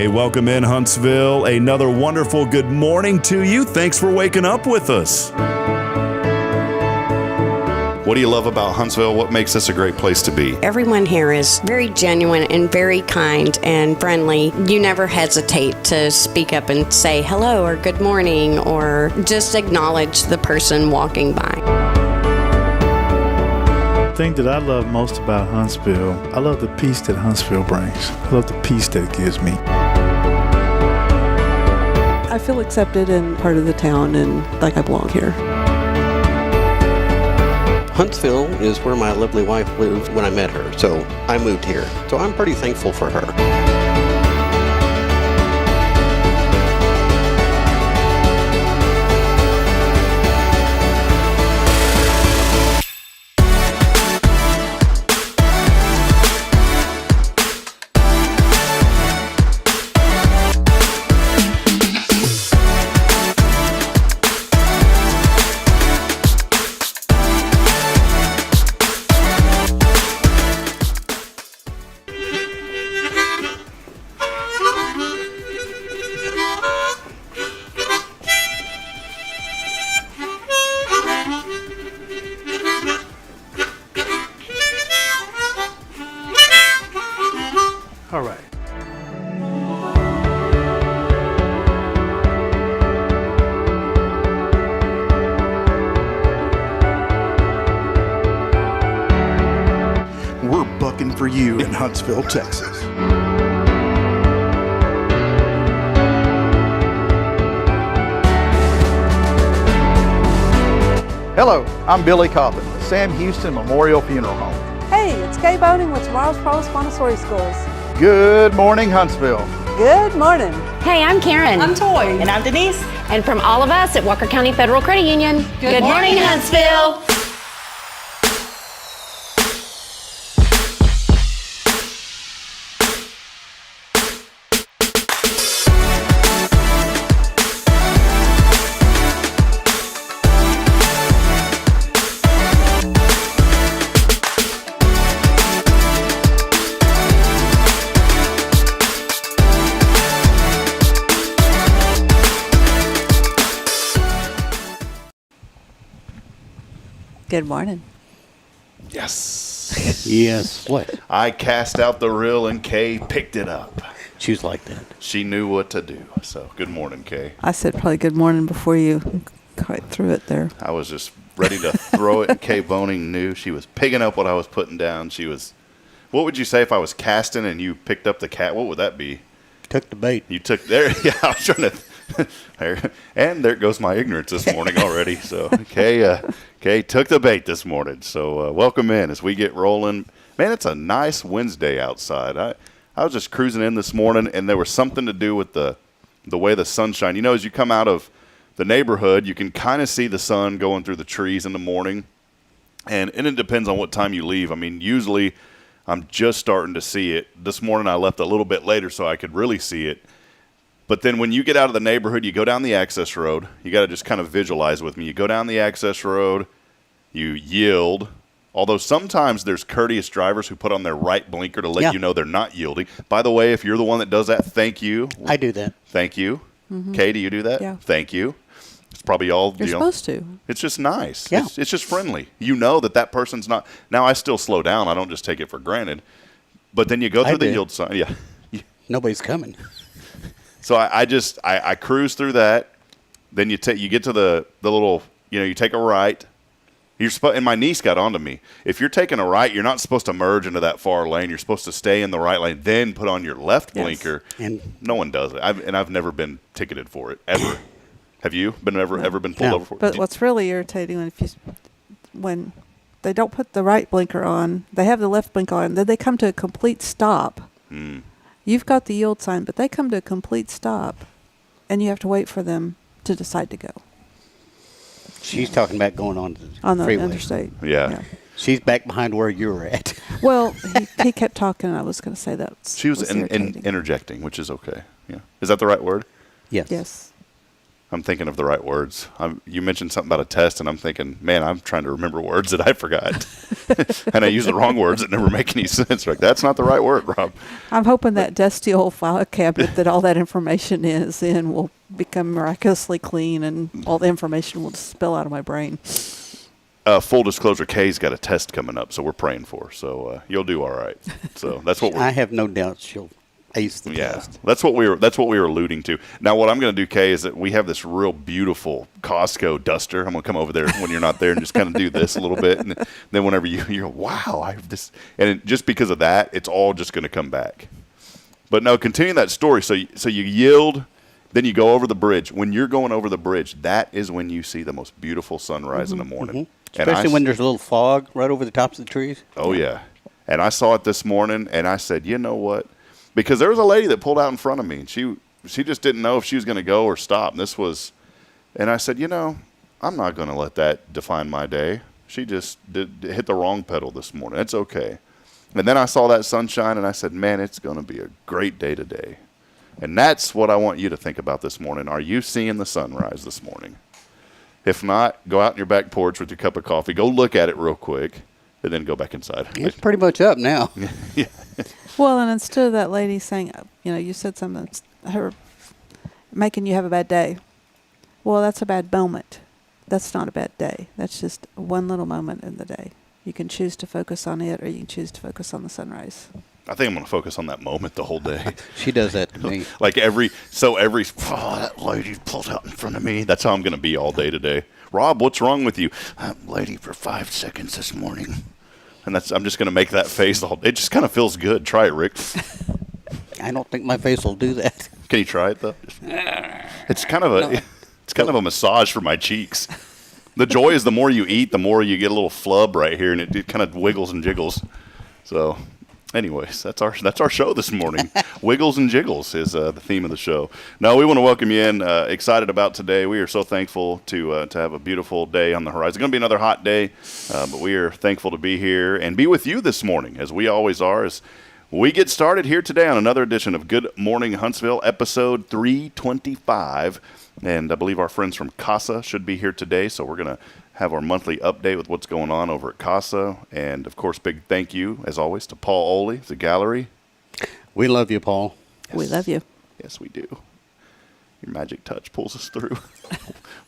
Hey, welcome in, Huntsville. Another wonderful good morning to you. Thanks for waking up with us. What do you love about Huntsville? What makes this a great place to be? Everyone here is very genuine and very kind and friendly. You never hesitate to speak up and say hello or good morning or just acknowledge the person walking by. The thing that I love most about Huntsville, I love the peace that Huntsville brings. I love the peace that it gives me. I feel accepted and part of the town and like I belong here. Huntsville is where my lovely wife lived when I met her, so I moved here. So I'm pretty thankful for her. All right. We're bucking for you in Huntsville, Texas. Hello, I'm Billy Coppin, Sam Houston Memorial Funeral Home. Hey, it's Kaye Boehning with Tomorrow's Promise Montessori Schools. Good morning, Huntsville. Good morning. Hey, I'm Karen. I'm Toy. And I'm Denise. And from all of us at Walker County Federal Credit Union, good morning, Huntsville. Good morning. Yes. Yes, what? I cast out the reel and Kay picked it up. She was like that. She knew what to do. So good morning, Kay. I said probably good morning before you quite threw it there. I was just ready to throw it, and Kay Boehning knew. She was picking up what I was putting down. She was, what would you say if I was casting and you picked up the cat? What would that be? Took the bait. You took there. Yeah, I was trying to. And there goes my ignorance this morning already. So Kay took the bait this morning. So welcome in as we get rolling. Man, it's a nice Wednesday outside. I was just cruising in this morning, and there was something to do with the way the sunshine. You know, as you come out of the neighborhood, you can kind of see the sun going through the trees in the morning, and it depends on what time you leave. I mean, usually I'm just starting to see it. This morning I left a little bit later so I could really see it. But then when you get out of the neighborhood, you go down the access road. You got to just kind of visualize with me. You go down the access road, you yield. Although sometimes there's courteous drivers who put on their right blinker to let you know they're not yielding. By the way, if you're the one that does that, thank you. I do that. Thank you. Mm-hmm. Kay, do you do that? Yeah. Thank you. It's probably all. You're supposed to. It's just nice. Yeah. It's just friendly. You know that person's not. Now I still slow down. I don't just take it for granted. But then you go through the yield sign. Yeah. Nobody's coming. So I cruise through that. Then you get to the little, you take a right. And my niece got onto me. If you're taking a right, you're not supposed to merge into that far lane. You're supposed to stay in the right lane, then put on your left blinker. And no one does it. I've never been ticketed for it ever. Have you been ever been pulled over for it? But what's really irritating when they don't put the right blinker on, they have the left blinker on, then they come to a complete stop. You've got the yield sign, but they come to a complete stop, and you have to wait for them to decide to go. she's talking about going on the freeway. Interstate. Yeah. She's back behind where you were at. Well, he kept talking, and I was going to say that. She was interjecting, which is okay. Yeah. Is that the right word? Yes. Yes. I'm thinking of the right words. You mentioned something about a test, and I'm thinking, man, I'm trying to remember words that I forgot. And I use the wrong words that never make any sense. Like, that's not the right word, Rob. I'm hoping that dusty old file cabinet that all that information is in will become miraculously clean, and all the information will just spill out of my brain. Full disclosure, Kaye's got a test coming up, so we're praying for her. So you'll do all right. So that's what I have no doubt she'll ace the test. That's what we were alluding to. Now, what I'm going to do, Kaye, is that we have this real beautiful Costco duster. I'm going to come over there when you're not there and just kind of do this a little bit, and then whenever you're wow, I have this, and just because of that, it's all just going to come back. But no, continue that story. So you yield, then you go over the bridge. When you're going over the bridge, that is when you see the most beautiful sunrise in the morning, especially when there's a little fog right over the tops of the trees. Oh yeah, and I saw it this morning, and I said, you know what? Because there was a lady that pulled out in front of me, and she just didn't know if she was going to go or stop. And I said, I'm not going to let that define my day. She just hit the wrong pedal this morning. It's okay. And then I saw that sunshine, and I said, man, it's going to be a great day today. And that's what I want you to think about this morning. Are you seeing the sunrise this morning? If not, go out on your back porch with your cup of coffee. Go look at it real quick, and then go back inside. It's pretty much up now. Yeah. Well, and instead of that lady saying, you said something that's her making you have a bad day. Well, that's a bad moment. That's not a bad day. That's just one little moment in the day. You can choose to focus on it, or you can choose to focus on the sunrise. I think I'm going to focus on that moment the whole day. She does that to me. Like that lady pulled out in front of me. That's how I'm going to be all day today. Rob, what's wrong with you? Lady for 5 seconds this morning. And I'm just going to make that face the whole day. It just kind of feels good. Try it, Rick. I don't think my face will do that. Can you try it, though? It's kind of a massage for my cheeks. The joy is the more you eat, the more you get a little flub right here, and it kind of wiggles and jiggles. So, anyways, that's our show this morning. Wiggles and jiggles is the theme of the show. Now, we want to welcome you in. Excited about today. We are so thankful to have a beautiful day on the horizon. It's going to be another hot day, but we are thankful to be here and be with you this morning, as we always are, as we get started here today on another edition of Good Morning Huntsville, episode 325. And I believe our friends from CASA should be here today, so we're going to have our monthly update with what's going on over at CASA. And, of course, big thank you, as always, to Paul Oley, the gallery. We love you, Paul. Yes. We love you. Yes, we do. Your magic touch pulls us through.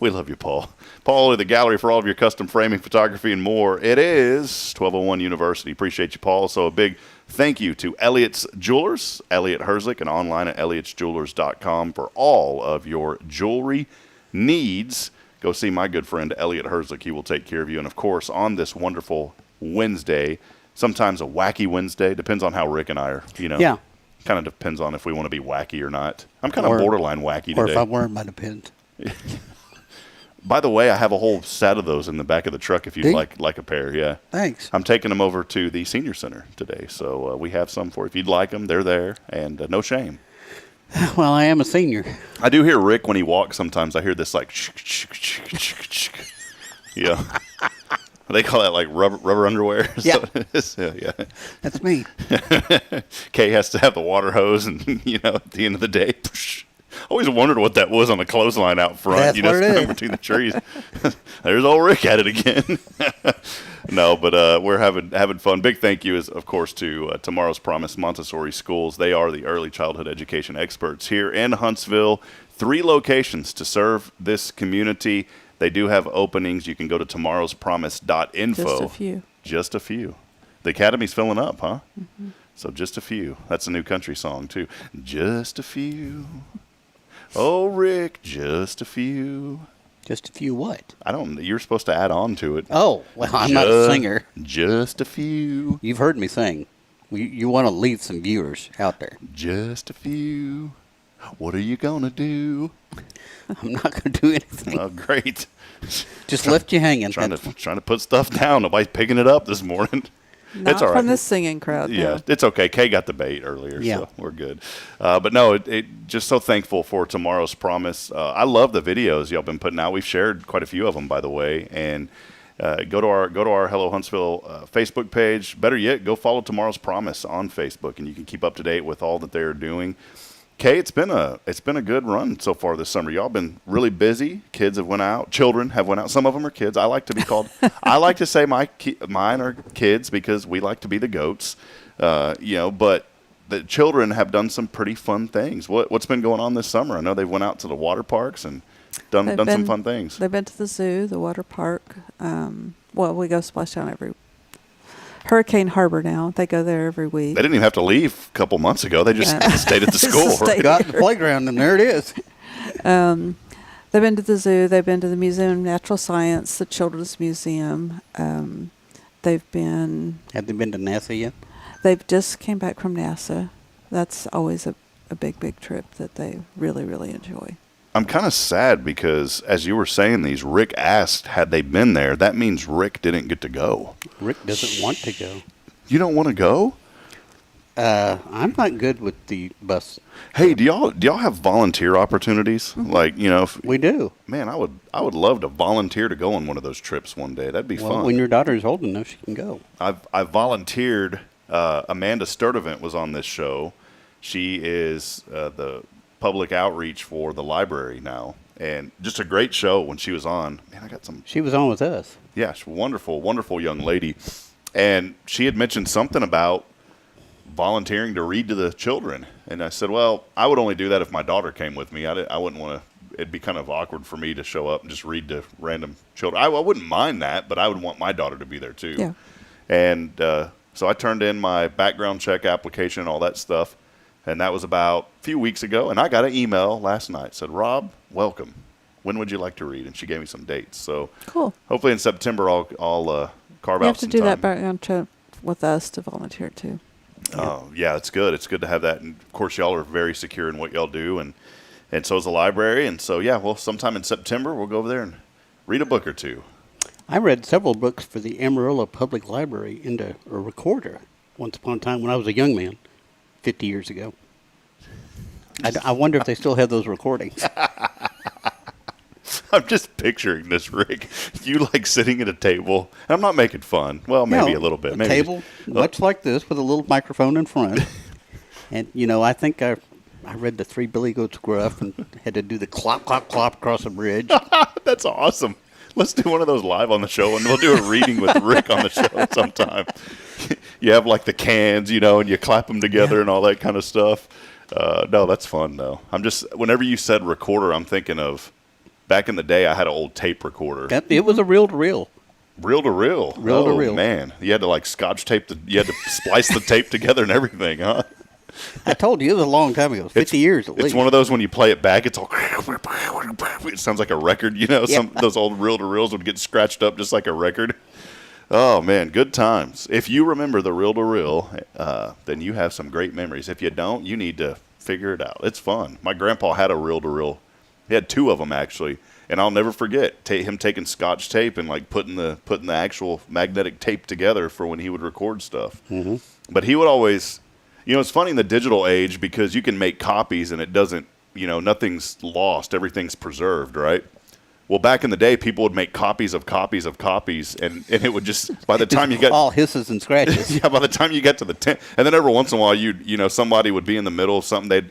We love you, Paul. Paul Oley, the gallery for all of your custom framing, photography, and more. It is 1201 University. Appreciate you, Paul. So a big thank you to Elliott's Jewelers, Elliott Herzlich, and online at elliotsjewelers.com for all of your jewelry needs. Go see my good friend Elliott Herzlich. He will take care of you. And, of course, on this wonderful Wednesday, sometimes a wacky Wednesday, depends on how Rick and I are, Yeah. Kind of depends on if we want to be wacky or not. I'm kind of borderline wacky today. Or if I'm wearing my depends. By the way, I have a whole set of those in the back of the truck if you'd like a pair. Yeah. Thanks. I'm taking them over to the senior center today, so we have some for you. If you'd like them, they're there, and no shame. Well, I am a senior. I do hear Rick when he walks sometimes. I hear this like, yeah. They call that like rubber underwear. Yeah. Yeah. That's me. Kaye has to have the water hose, and at the end of the day, always wondered what that was on the clothesline out front. That's what it is. Between the trees. There's old Rick at it again. No, but we're having fun. Big thank you is, of course, to Tomorrow's Promise Montessori Schools. They are the early childhood education experts here in Huntsville. 3 locations to serve this community. They do have openings. You can go to tomorrowspromise.info. Just a few. Just a few. The academy's filling up, huh? Mm-hmm. So just a few. That's a new country song, too. Just a few. Oh, Rick, just a few. Just a few what? You're supposed to add on to it. Oh, well, I'm not a singer. Just a few. You've heard me sing. You want to leave some viewers out there. Just a few. What are you going to do? I'm not going to do anything. Oh, great. Just left you hanging. Trying to put stuff down. Nobody's picking it up this morning. Not it's all right. from this singing crowd. Yeah, no. It's okay. Kaye got the bait earlier, so we're good. But no, it just so thankful for Tomorrow's Promise. I love the videos y'all been putting out. We've shared quite a few of them, by the way, and go to our Hello Huntsville Facebook page. Better yet, go follow Tomorrow's Promise on Facebook, and you can keep up to date with all that they're doing. Kay, it's been a good run so far this summer. Y'all been really busy. Kids have went out. Children have went out. Some of them are kids. I like to be called. I like to say mine are kids because we like to be the goats. But the children have done some pretty fun things. What's been going on this summer? I know they went out to the water parks and done some fun things. They've been to the zoo, the water park. We go splash down every Hurricane Harbor now. They go there every week. They didn't even have to leave a couple months ago. They just stayed at the school. Got the playground, and there it is. They've been to the zoo. They've been to the Museum of Natural Science, the Children's Museum. They've been... Have they been to NASA yet? They've just came back from NASA. That's always a big, big trip that they really, really enjoy. I'm kind of sad because, as you were saying these, Rick asked, had they been there? That means Rick didn't get to go. Rick doesn't want to go. You don't want to go? I'm not good with the bus. Hey, do y'all have volunteer opportunities? Mm-hmm. Like, if We do. man, I would love to volunteer to go on one of those trips one day. That'd be Well, fun. when your daughter is old enough, she can go. I've volunteered. Amanda Sturdivant was on this show. She is the public outreach for the library now, and just a great show when she was on. Man, I got some. She was on with us. Yeah, she's a wonderful, wonderful young lady, and she had mentioned something about volunteering to read to the children, and I said, well, I would only do that if my daughter came with me. I wouldn't want to. It'd be kind of awkward for me to show up and just read to random children. I wouldn't mind that, but I would want my daughter to be there too. Yeah. And so I turned in my background check application and all that stuff. And that was about a few weeks ago. And I got an email last night. Said, Rob, welcome. When would you like to read? And she gave me some dates. So Cool. hopefully in September I'll carve You out have to some do time. that background check with us to volunteer too. Oh, yeah, it's good. It's good to have that. And, of course, y'all are very secure in what y'all do. And so is the library. And so, yeah, well, sometime in September we'll go over there and read a book or two. I read several books for the Amarillo Public Library into a recorder once upon a time when I was a young man, 50 years ago. I wonder if they still have those recordings. I'm just picturing this, Rick. You like sitting at a table. And I'm not making fun. Well, maybe a little bit. A Maybe table much like this with a little microphone in front. And, I think I read the Three Billy Goats Gruff and had to do the clop, clop, clop across a bridge. That's awesome. Let's do one of those live on the show, and we'll do a reading with Rick on the show sometime. You have like the cans, and you clap them together and all that kind of stuff. No, that's fun though. Whenever you said recorder, I'm thinking of back in the day. I had an old tape recorder. It was a reel-to-reel. Reel-to-reel. Reel-to-reel. Oh man, you had to like scotch tape. You had to splice the tape together and everything, huh? I told you, it was a long time ago, 50 years at least. It's one of those when you play it back, it's all. It sounds like a record, Some those old reel-to-reels would get scratched up just like a record. Oh man, good times. If you remember the reel-to-reel, then you have some great memories. If you don't, you need to figure it out. It's fun. My grandpa had a reel-to-reel. He had two of them actually, and I'll never forget him taking Scotch tape and like putting the actual magnetic tape together for when he would record stuff. Mm-hmm. But he would always. It's funny in the digital age because you can make copies and it doesn't, nothing's lost. Everything's preserved, right? Well, back in the day, people would make copies of copies of copies, and it would just, by the time you got... all hisses and scratches. Yeah, by the time you get to the 10... And then every once in a while, somebody would be in the middle of something.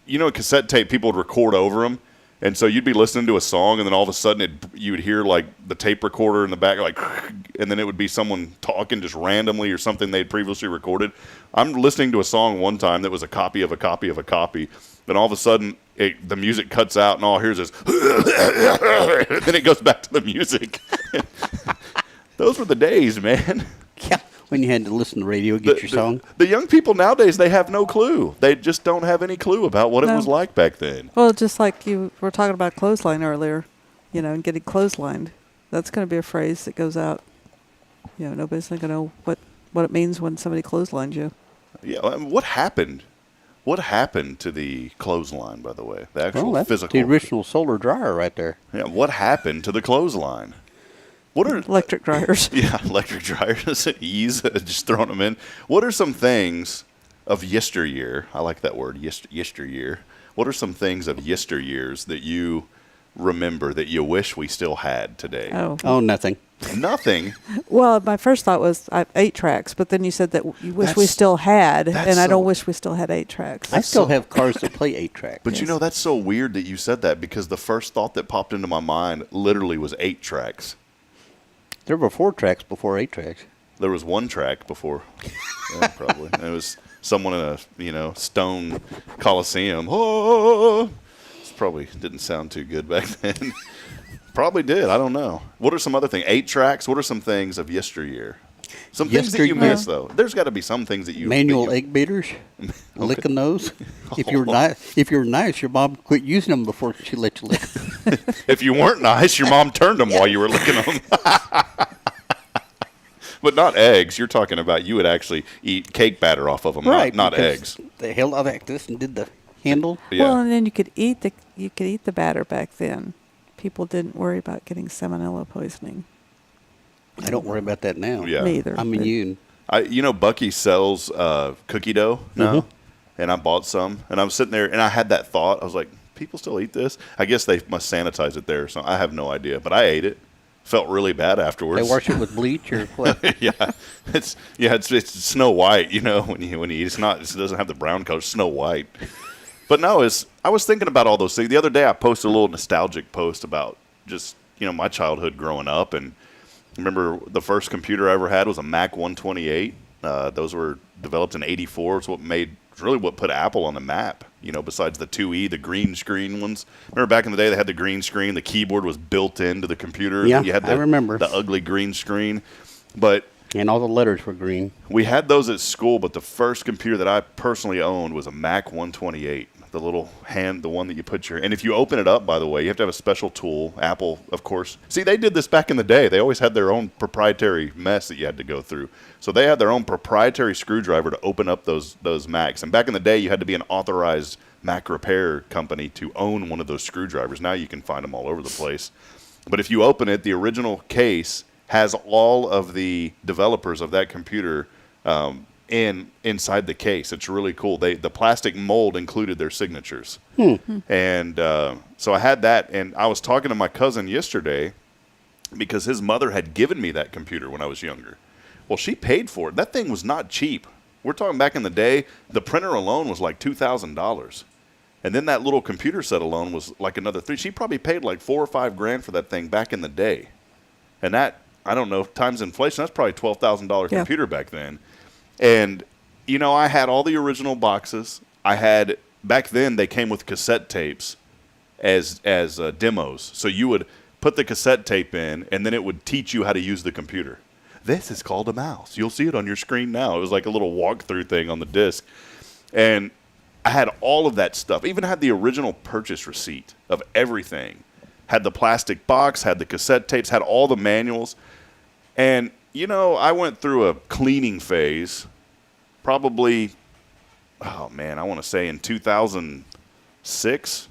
A cassette tape, people would record over them. And so you'd be listening to a song, and then all of a sudden you would hear like the tape recorder in the back, like, and then it would be someone talking just randomly or something they'd previously recorded. I'm listening to a song one time that was a copy of a copy of a copy. Then all of a sudden the music cuts out, and all I hear is this, and then it goes back to the music. Those were the days, man. Yeah, when you had to listen to the radio, get your song. The young people nowadays, they have no clue. They just don't have any clue about what it was like back then. Well, just like you were talking about clothesline earlier, and getting clotheslined. That's going to be a phrase that goes out. Nobody's going to know what it means when somebody clotheslines you. Yeah, what happened? What happened to the clothesline, by the way? The actual that's physical. the original solar dryer right there. Yeah, what happened to the clothesline? What are electric dryers? Yeah, electric dryers. Ease, just throwing them in. What are some things of yesteryear? I like that word, yesteryear. What are some things of yesteryears that you remember that you wish we still had today? Oh, nothing. Nothing. Well, my first thought was 8 tracks, but then you said that you wish we That's- still had, that's and I don't so- wish we still had 8 tracks. I still have cars that play 8-track. But you know, that's so weird that you said that, because the first thought that popped into my mind literally was 8 tracks. There were 4 tracks before 8 tracks. There was 1 track before. Yeah, probably. And it was someone in a, stone coliseum. Oh, this probably didn't sound too good back then. Probably did. I don't know. What are some other things? 8 tracks. What are some things of yesteryear? Some things that you Yesteryear? miss, though. There's got to be some things that you Manual that you- egg beaters, licking those. If you're nice, your mom quit using them before she let you lick. If you weren't nice, your mom turned them while you were licking them. But not eggs. You're talking about you would actually eat cake batter off of them, not because eggs. They held out like this and did the handle. Yeah. Well, and then you could eat the batter back then. People didn't worry about getting salmonella poisoning. I don't worry about that now. Yeah. Me either. I'm but- immune. Bucky sells cookie dough now, Mm-hmm. and I bought some, and I was sitting there, and I had that thought. I was like, people still eat this? I guess they must sanitize it there, so I have no idea. But I ate it. Felt really bad afterwards. They wash it with bleach or what? yeah, it's Snow White. When you eat, it doesn't have the brown color. It's Snow White. But no, I was thinking about all those things. The other day I posted a little nostalgic post about just, my childhood growing up. And I remember the first computer I ever had was a Mac 128. Those were developed in '84. It's what put Apple on the map, besides the 2E, the green screen ones. Remember back in the day they had the green screen. The keyboard was built into the computer. Yeah, you had I remember. the ugly green screen. But And all the letters were green. we had those at school, but the first computer that I personally owned was a Mac 128. The little the one that you put and if you open it up, by the way, you have to have a special tool. Apple, of course. See, they did this back in the day. They always had their own proprietary mess that you had to go through. So they had their own proprietary screwdriver to open up those Macs. And back in the day, you had to be an authorized Mac repair company to own one of those screwdrivers. Now you can find them all over the place. But if you open it, the original case has all of the developers of that computer inside the case. It's really cool. The plastic mold included their signatures. And so I had that, and I was talking to my cousin yesterday because his mother had given me that computer when I was younger. Well, she paid for it. That thing was not cheap. We're talking back in the day, the printer alone was like $2,000. And then that little computer set alone was like another $3,000. She probably paid like $4,000 or $5,000 for that thing back in the day. And that, I don't know, times inflation, that's probably $12,000 Yeah. computer back then. And, I had all the original boxes. Back then they came with cassette tapes as demos. So you would put the cassette tape in, and then it would teach you how to use the computer. This is called a mouse. You'll see it on your screen now. It was like a little walkthrough thing on the disc. And I had all of that stuff. Even had the original purchase receipt of everything. Had the plastic box, had the cassette tapes, had all the manuals. And, I went through a cleaning phase probably, I want to say in 2006.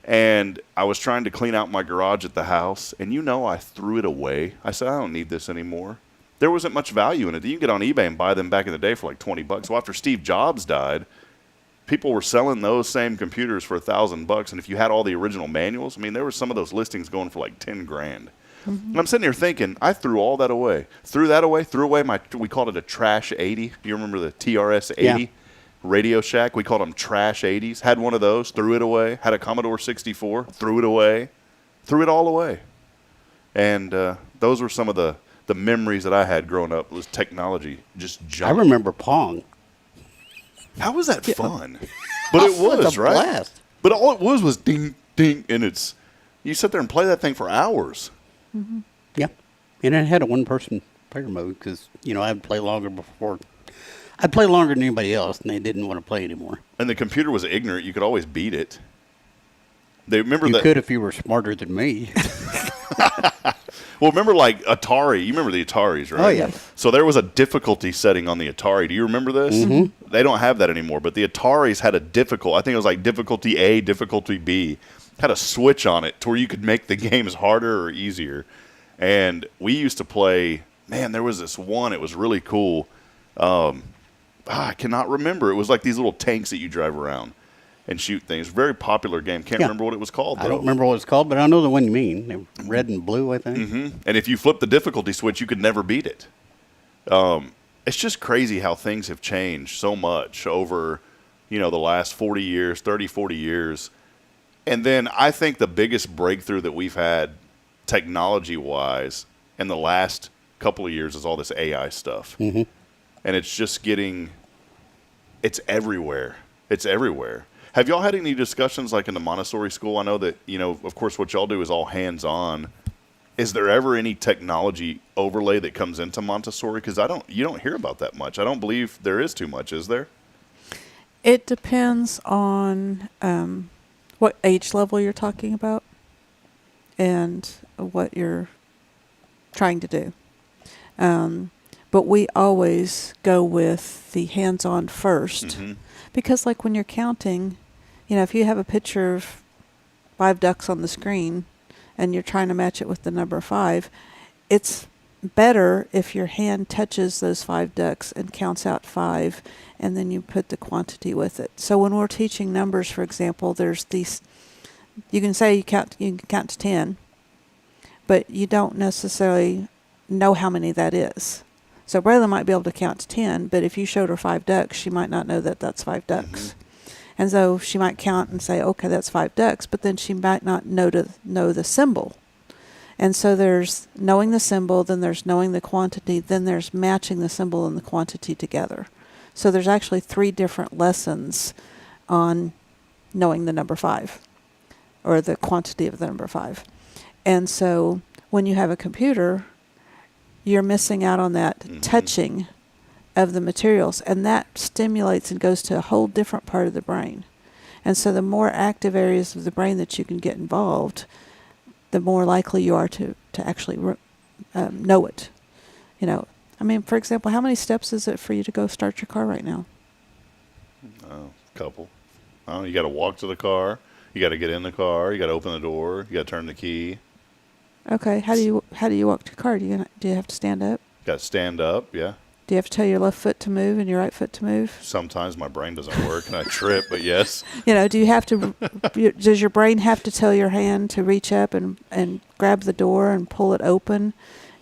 And I was trying to clean out my garage at the house. And I threw it away. I said, I don't need this anymore. There wasn't much value in it. You can get on eBay and buy them back in the day for like $20. Well, after Steve Jobs died, people were selling those same computers for $1,000. And if you had all the original manuals, there were some of those listings going for like $10,000. And I'm sitting here thinking, I threw all that away. Threw away we called it a trash 80. You remember the TRS 80? Yeah. Radio Shack? We called them trash 80s. Had one of those, threw it away. Had a Commodore 64, threw it away. Threw it all away. And those were some of the memories that I had growing up, was technology just I jumped. remember Pong. How was that fun? But it was, a right? blast. But all it was ding, ding, and you sit there and play that thing for hours. Yeah. And it had a one-person player mode because, I'd play longer before. I'd play longer than anybody else, and they didn't want to play anymore. And the computer was ignorant. You could always beat it. You could if you were smarter than me. Well, remember like Atari? You remember the Ataris, right? Oh, yeah. So there was a difficulty setting on the Atari. Do you remember this? Mm-hmm. They don't have that anymore. But the Ataris had I think it was like difficulty A, difficulty B. Had a switch on it to where you could make the games harder or easier. And we used to play, there was this one. It was really cool. I cannot remember. It was like these little tanks that you drive around. and shoot things. Very popular game. Can't Yeah. remember what it was called, though. I don't remember what it's called, but I know the one you mean. They were red and blue, I think. Mm-hmm. And if you flip the difficulty switch, you could never beat it. It's just crazy how things have changed so much over, the last 40 years, 30, 40 years. And then I think the biggest breakthrough that we've had technology-wise in the last couple of years is all this AI stuff. Mm-hmm. And it's just it's everywhere. It's everywhere. Have y'all had any discussions like in the Montessori school? I know that, of course, what y'all do is all hands-on. Is there ever any technology overlay that comes into Montessori? Because you don't hear about that much. I don't believe there is too much, is there? It depends on what age level you're talking about and what you're trying to do. But we always go with the hands-on first. Mm-hmm. Because like when you're counting, if you have a picture of 5 ducks on the screen and you're trying to match it with the number 5, it's better if your hand touches those 5 ducks and counts out 5, and then you put the quantity with it. So when we're teaching numbers, for example, there's these, you can say you can count to 10, but you don't necessarily know how many that is. So Braylon might be able to count to 10, but if you showed her 5 ducks, she might not know that that's 5 ducks. Mm-hmm. And so she might count and say, okay, that's 5 ducks, but then she might not know the symbol. And so there's knowing the symbol, then there's knowing the quantity, then there's matching the symbol and the quantity together. So there's actually 3 different lessons on knowing the number 5, or the quantity of the number 5. And so when you have a computer, you're missing out on that touching of the materials, and that stimulates and goes to a whole different part of the brain. And so the more active areas of the brain that you can get involved, the more likely you are to actually know it. For example, how many steps is it for you to go start your car right now? A couple. You got to walk to the car. You got to get in the car. You got to open the door. You got to turn the key. Okay. How do you walk to your car? Do you have to stand up? Got to stand up. Yeah. Do you have to tell your left foot to move and your right foot to move? Sometimes my brain doesn't work and I trip, but yes. Do you have to? Does your brain have to tell your hand to reach up and grab the door and pull it open,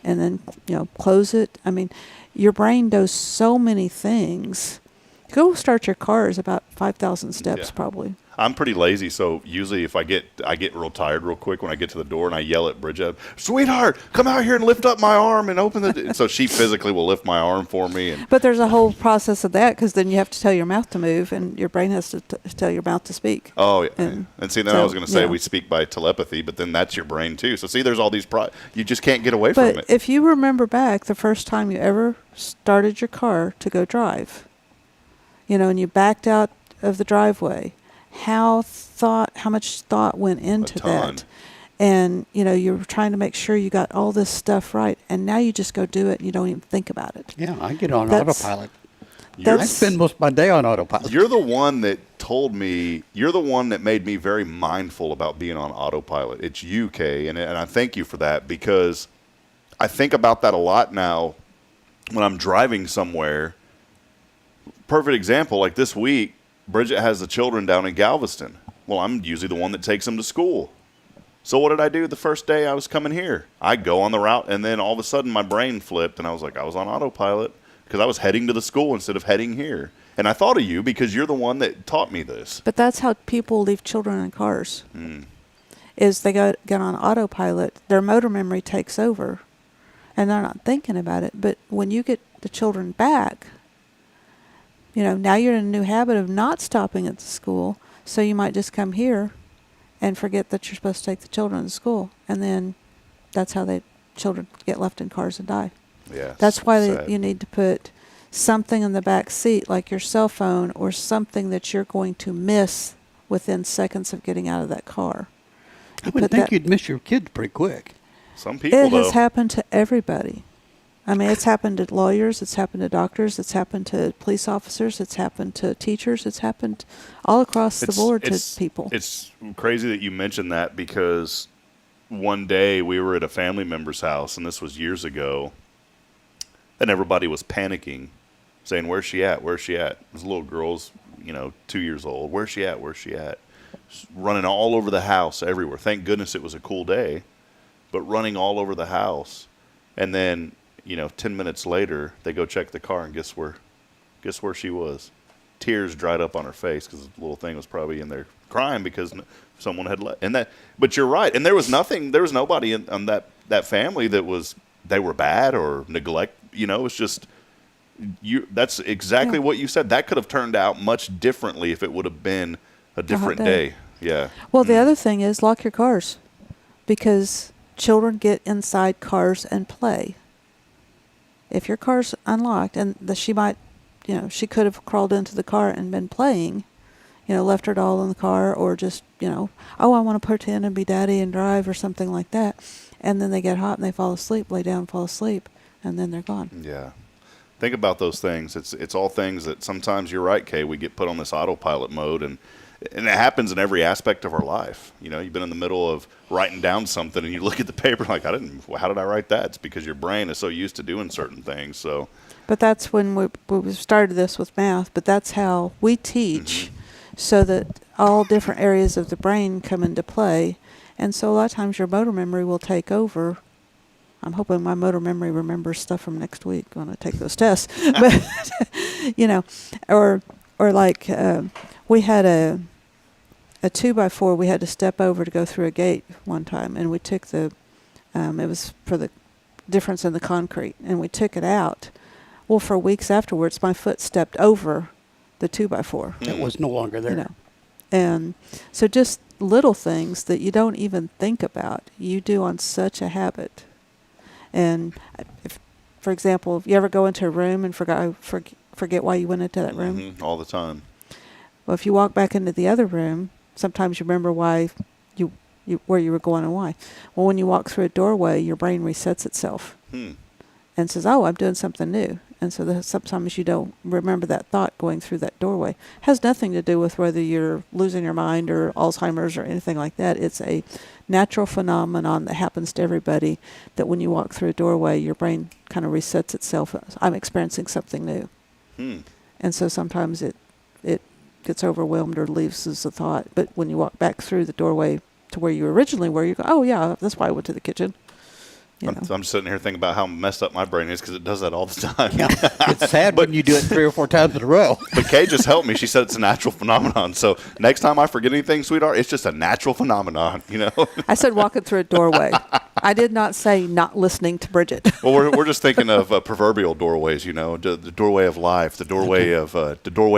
and then close it? I mean, your brain does so many things. Go start your car is about 5,000 steps probably. I'm pretty lazy, so usually if I get real tired real quick when I get to the door, and I yell at Bridget, "Sweetheart, come out here and lift up my arm and open the." So she physically will lift my arm for me. But there's a whole process of that, because then you have to tell your mouth to move, and your brain has to tell your mouth to speak. Oh, yeah. And see, then I was going to say yeah. we speak by telepathy, but then that's your brain too. So see, there's all these you just can't get away from But it. if you remember back the first time you ever started your car to go drive, and you backed out of the driveway, how much thought went into that? And, you were trying to make sure you got all this stuff right. And now you just go do it and you don't even think about it. Yeah, I get on autopilot. I That's- spend most of my day on autopilot. You're the one that told me, you're the one that made me very mindful about being on autopilot. It's you, Kaye, and I thank you for that, because I think about that a lot now when I'm driving somewhere. Perfect example, like this week, Bridget has the children down in Galveston. Well, I'm usually the one that takes them to school. So what did I do the first day I was coming here? I go on the route, and then all of a sudden my brain flipped, and I was like, I was on autopilot because I was heading to the school instead of heading here. And I thought of you because you're the one that taught me this. But that's how people leave children in cars. Is they get on autopilot, their motor memory takes over, and they're not thinking about it. But when you get the children back, now you're in a new habit of not stopping at the school, so you might just come here and forget that you're supposed to take the children to school. And then that's how children get left in cars and die. Yeah, That's why sad. you need to put something in the back seat, like your cell phone, or something that you're going to miss within seconds of getting out of that car. I would think you'd miss your kids pretty quick. Some people, It though. has happened to everybody. I mean, it's happened to lawyers, it's happened to doctors, it's happened to police officers, it's happened to teachers, it's happened all across the board to people. It's crazy that you mentioned that, because one day we were at a family member's house, and this was years ago, and everybody was panicking, saying, "Where's she at? Where's she at?" This little girl's 2 years old. Where's she at? Where's she at? Running all over the house, everywhere. Thank goodness it was a cool day, but running all over the house. And then, 10 minutes later, they go check the car, and guess where she was? Tears dried up on her face because the little thing was probably in there crying because someone had let. But you're right, and there was nobody on that family they were bad or neglect. It's just that's exactly what you said. That could have turned out much differently if it would have been a different day. Yeah. Well, the other thing is lock your cars, because children get inside cars and play. If your car's unlocked, and she might, she could have crawled into the car and been playing, left her doll in the car, or just, I want to pretend and be daddy and drive or something like that. And then they get hot and they fall asleep, lay down, fall asleep, and then they're gone. Yeah. Think about those things. It's all things that sometimes, you're right, Kaye, we get put on this autopilot mode, and it happens in every aspect of our life. You've been in the middle of writing down something, and you look at the paper like, how did I write that? It's because your brain is so used to doing certain things. So, but that's when we started this with math, but that's how we teach, so that all different areas of the brain come into play. And so a lot of times your motor memory will take over. I'm hoping my motor memory remembers stuff from next week when I take those tests. But, or like we had a 2x4 we had to step over to go through a gate one time, and we took it was for the difference in the concrete, and we took it out. Well, for weeks afterwards, my foot stepped over the 2x4. It was no longer there. And so just little things that you don't even think about, you do on such a habit. And if, for example, if you ever go into a room and forget why you went into that room? All the time. Well, if you walk back into the other room, sometimes you remember why where you were going and why. Well, when you walk through a doorway, your brain resets itself and says, "Oh, I'm doing something new." And so sometimes you don't remember that thought going through that doorway. It has nothing to do with whether you're losing your mind or Alzheimer's or anything like that. It's a natural phenomenon that happens to everybody, that when you walk through a doorway, your brain kind of resets itself. I'm experiencing something new. And so sometimes it gets overwhelmed or leaves as a thought. But when you walk back through the doorway to where you originally were, you go, "Oh, yeah, that's why I went to the kitchen." I'm sitting here thinking about how messed up my brain is because it does that all the time. Yeah. It's sad when you do it 3 or 4 times in a row. But Kaye just helped me. She said it's a natural phenomenon. So next time I forget anything, sweetheart, it's just a natural phenomenon, I said walking through a doorway. I did not say not listening to Bridget. Well, we're just thinking of proverbial doorways, the doorway of life, the doorway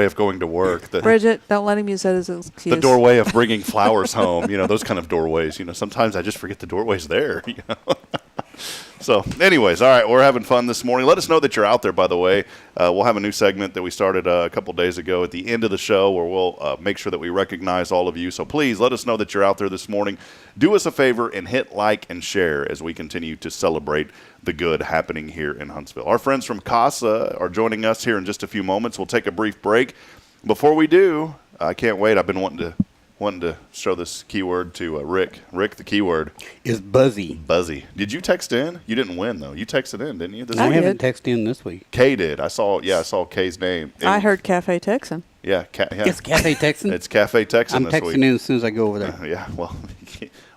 of going to work. Bridget, don't let him use that as an excuse. The doorway of bringing flowers home, those kind of doorways. Sometimes I just forget the doorway's there, So, anyways, all right, we're having fun this morning. Let us know that you're out there, by the way. We'll have a new segment that we started a couple days ago at the end of the show where we'll make sure that we recognize all of you. So, please let us know that you're out there this morning. Do us a favor and hit like and share as we continue to celebrate the good happening here in Huntsville. Our friends from CASA are joining us here in just a few moments. We'll take a brief break. Before we do, I can't wait. I've been wanting to show this keyword to Rick. Rick, the keyword is buzzy. Buzzy. Did you text in? You didn't win, though. You texted in, didn't you? I haven't texted in this week. Kaye did. I saw Kaye's name. I heard Cafe Texan. Yeah. It's Cafe Texan? It's Cafe Texan this week. I'm texting in as soon as I go over there. Yeah,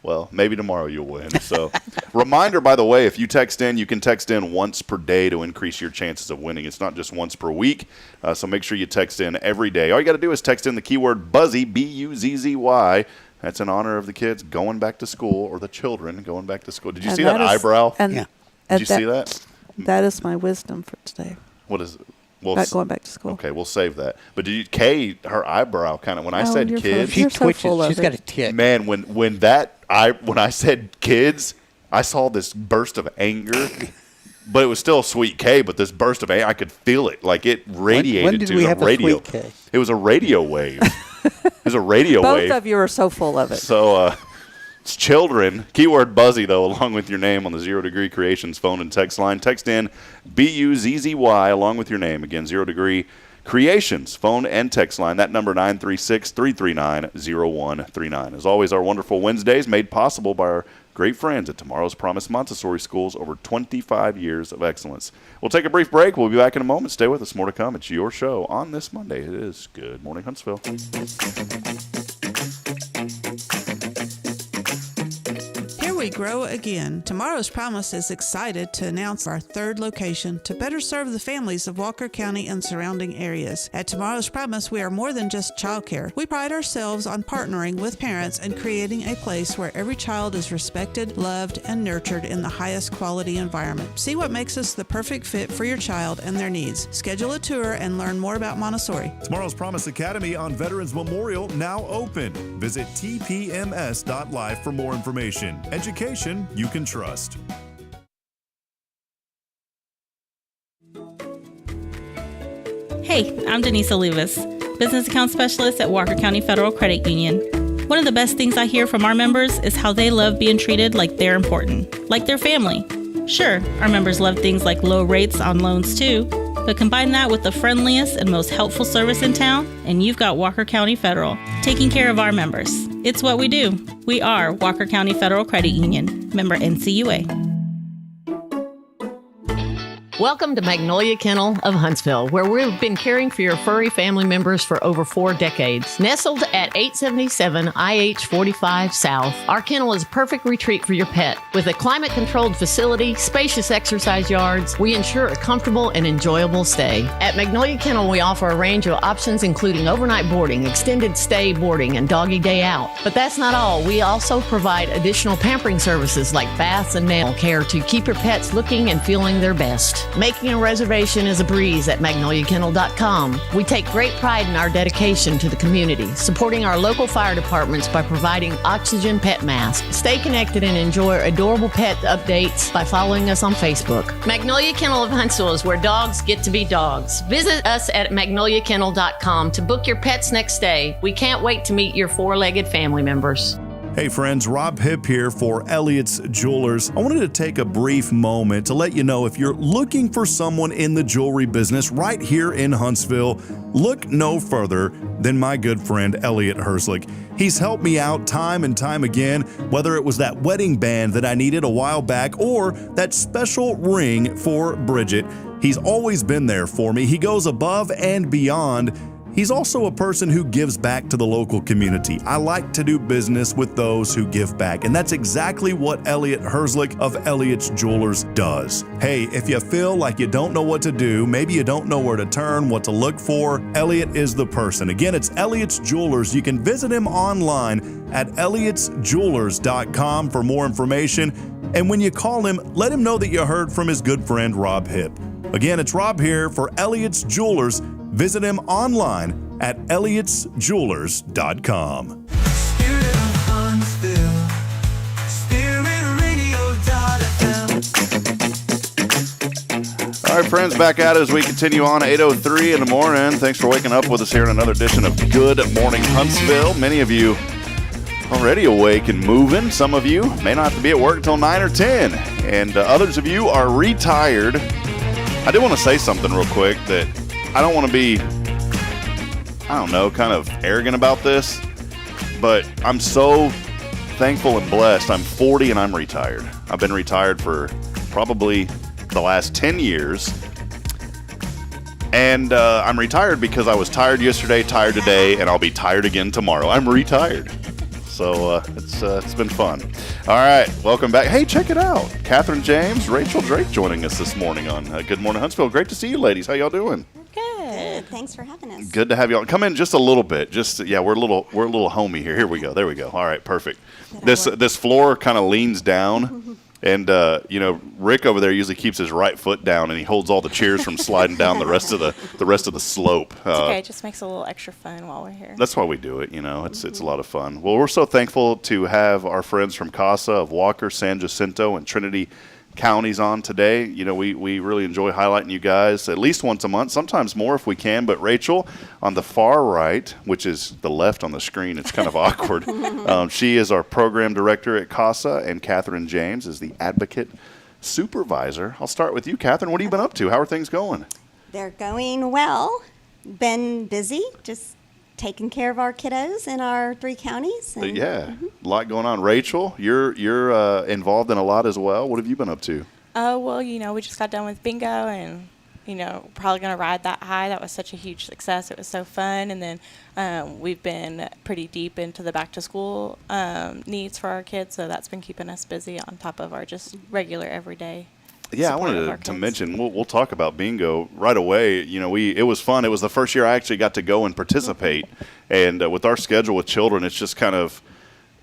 well, maybe tomorrow you'll win. So, reminder, by the way, if you text in, you can text in once per day to increase your chances of winning. It's not just once per week, so make sure you text in every day. All you got to do is text in the keyword BUZZY, B-U-Z-Z-Y. That's in honor of the kids going back to school, or the children going back to school. Did you see that eyebrow? Yeah. Did you see that? That is my wisdom for today. What is it? About going back to school. Okay, we'll save that. But Kaye, her eyebrow kind of, when I said kids, she twitches. She's got a tick. Man, when I said kids, I saw this burst of anger. But it was still sweet Kaye, but this burst of anger, I could feel it. Like it radiated when did to we the have radio. A sweet Kaye? It was a radio wave. It was a radio wave. Both of you are so full of it. So, it's children. Keyword BUZZY, though, along with your name on the 0 Degree Creations phone and text line. Text in BUZZY along with your name. Again, 0 Degree Creations phone and text line. That number 936-339-0139. As always, our wonderful Wednesdays made possible by our Great friends at Tomorrow's Promise Montessori Schools, over 25 years of excellence. We'll take a brief break. We'll be back in a moment. Stay with us. More to come. It's your show on this Monday. It is Good Morning Huntsville. We grow again. Tomorrow's Promise is excited to announce our third location to better serve the families of Walker County and surrounding areas. At Tomorrow's Promise, we are more than just childcare. We pride ourselves on partnering with parents and creating a place where every child is respected, loved, and nurtured in the highest quality environment. See what makes us the perfect fit for your child and their needs. Schedule a tour and learn more about Montessori. Tomorrow's Promise Academy on Veterans Memorial now open. Visit tpms.life for more information. Education you can trust. Hey, I'm Denise Olivas, Business Account Specialist at Walker County Federal Credit Union. One of the best things I hear from our members is how they love being treated like they're important, like their family. Sure, our members love things like low rates on loans too, but combine that with the friendliest and most helpful service in town, and you've got Walker County Federal, taking care of our members. It's what we do. We are Walker County Federal Credit Union, member NCUA. Welcome to Magnolia Kennel of Huntsville, where we've been caring for your furry family members for over 4 decades. Nestled at 877 IH 45 South, our kennel is a perfect retreat for your pet. With a climate-controlled facility, spacious exercise yards, we ensure a comfortable and enjoyable stay. At Magnolia Kennel, we offer a range of options including overnight boarding, extended stay boarding, and doggy day out. But that's not all. We also provide additional pampering services like baths and nail care to keep your pets looking and feeling their best. Making a reservation is a breeze at magnoliakennel.com. We take great pride in our dedication to the community, supporting our local fire departments by providing oxygen pet masks. Stay connected and enjoy adorable pet updates by following us on Facebook. Magnolia Kennel of Huntsville is where dogs get to be dogs. Visit us at magnoliakennel.com to book your pet's next stay. We can't wait to meet your 4-legged family members. Hey friends, Rob Hipp here for Elliott's Jewelers. I wanted to take a brief moment to let you know if you're looking for someone in the jewelry business right here in Huntsville, look no further than my good friend Elliott Herslick. He's helped me out time and time again, whether it was that wedding band that I needed a while back or that special ring for Bridget. He's always been there for me. He goes above and beyond. He's also a person who gives back to the local community. I like to do business with those who give back, and that's exactly what Elliott Herslick of Elliott's Jewelers does. Hey, if you feel like you don't know what to do, maybe you don't know where to turn, what to look for, Elliott is the person. Again, it's Elliott's Jewelers. You can visit him online at elliotsjewelers.com for more information. And when you call him, let him know that you heard from his good friend Rob Hipp. Again, it's Rob here for Elliott's Jewelers. Visit him online at elliotsjewelers.com. All right, friends, back at it as we continue on 8:03 in the morning. Thanks for waking up with us here in another edition of Good Morning Huntsville. Many of you already awake and moving. Some of you may not have to be at work till 9 or 10, and others of you are retired. I did want to say something real quick that I don't want to be, kind of arrogant about this, but I'm so thankful and blessed. I'm 40 and I'm retired. I've been retired for probably the last 10 years. And I'm retired because I was tired yesterday, tired today, and I'll be tired again tomorrow. I'm retired. So it's been fun. All right, welcome back. Hey, check it out. Catherine James, Rachel Drake joining us this morning on Good Morning Huntsville. Great to see you, ladies. How y'all doing? Good. Thanks for having us. Good to have y'all. Come in just a little bit. We're a little homey here. Here we go. There we go. All right, perfect. This floor kind of leans down. And, Rick over there usually keeps his right foot down, and he holds all the chairs from sliding down the rest of the slope. It's okay. It just makes it a little extra fun while we're here. That's why we do it. It's a lot of fun. Well, we're so thankful to have our friends from CASA of Walker, San Jacinto, and Trinity counties on today. We really enjoy highlighting you guys at least once a month, sometimes more if we can. But Rachel on the far right, which is the left on the screen, it's kind of awkward. She is our program director at CASA, and Catherine James is the advocate supervisor. I'll start with you, Catherine. What have you been up to? How are things going? They're going well. Been busy, just taking care of our kiddos in our 3 counties. And, a lot going on. Rachel, you're involved in a lot as well. What have you been up to? Oh, well, we just got done with bingo and, probably going to ride that high. That was such a huge success. It was so fun. And then we've been pretty deep into the back-to-school needs for our kids, so that's been keeping us busy on top of our just regular everyday. Yeah, I wanted to mention, we'll talk about bingo right away. It was fun. It was the first year I actually got to go and participate. And with our schedule with children, it's just kind of,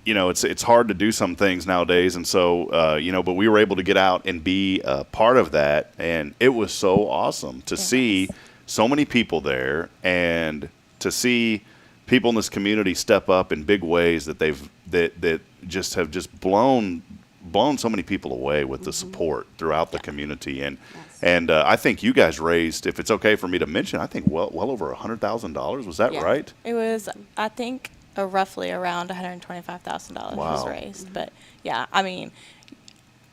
it's hard to do some things nowadays. And so, but we were able to get out and be a part of that. And it was so awesome to see so many people there and to see people in this community step up in big ways that that just have just blown so many people away with the support throughout the community. And I think you guys raised, if it's okay for me to mention, I think well over $100,000. Was that right? It was, I think, roughly around $125,000 was raised. But yeah, I mean,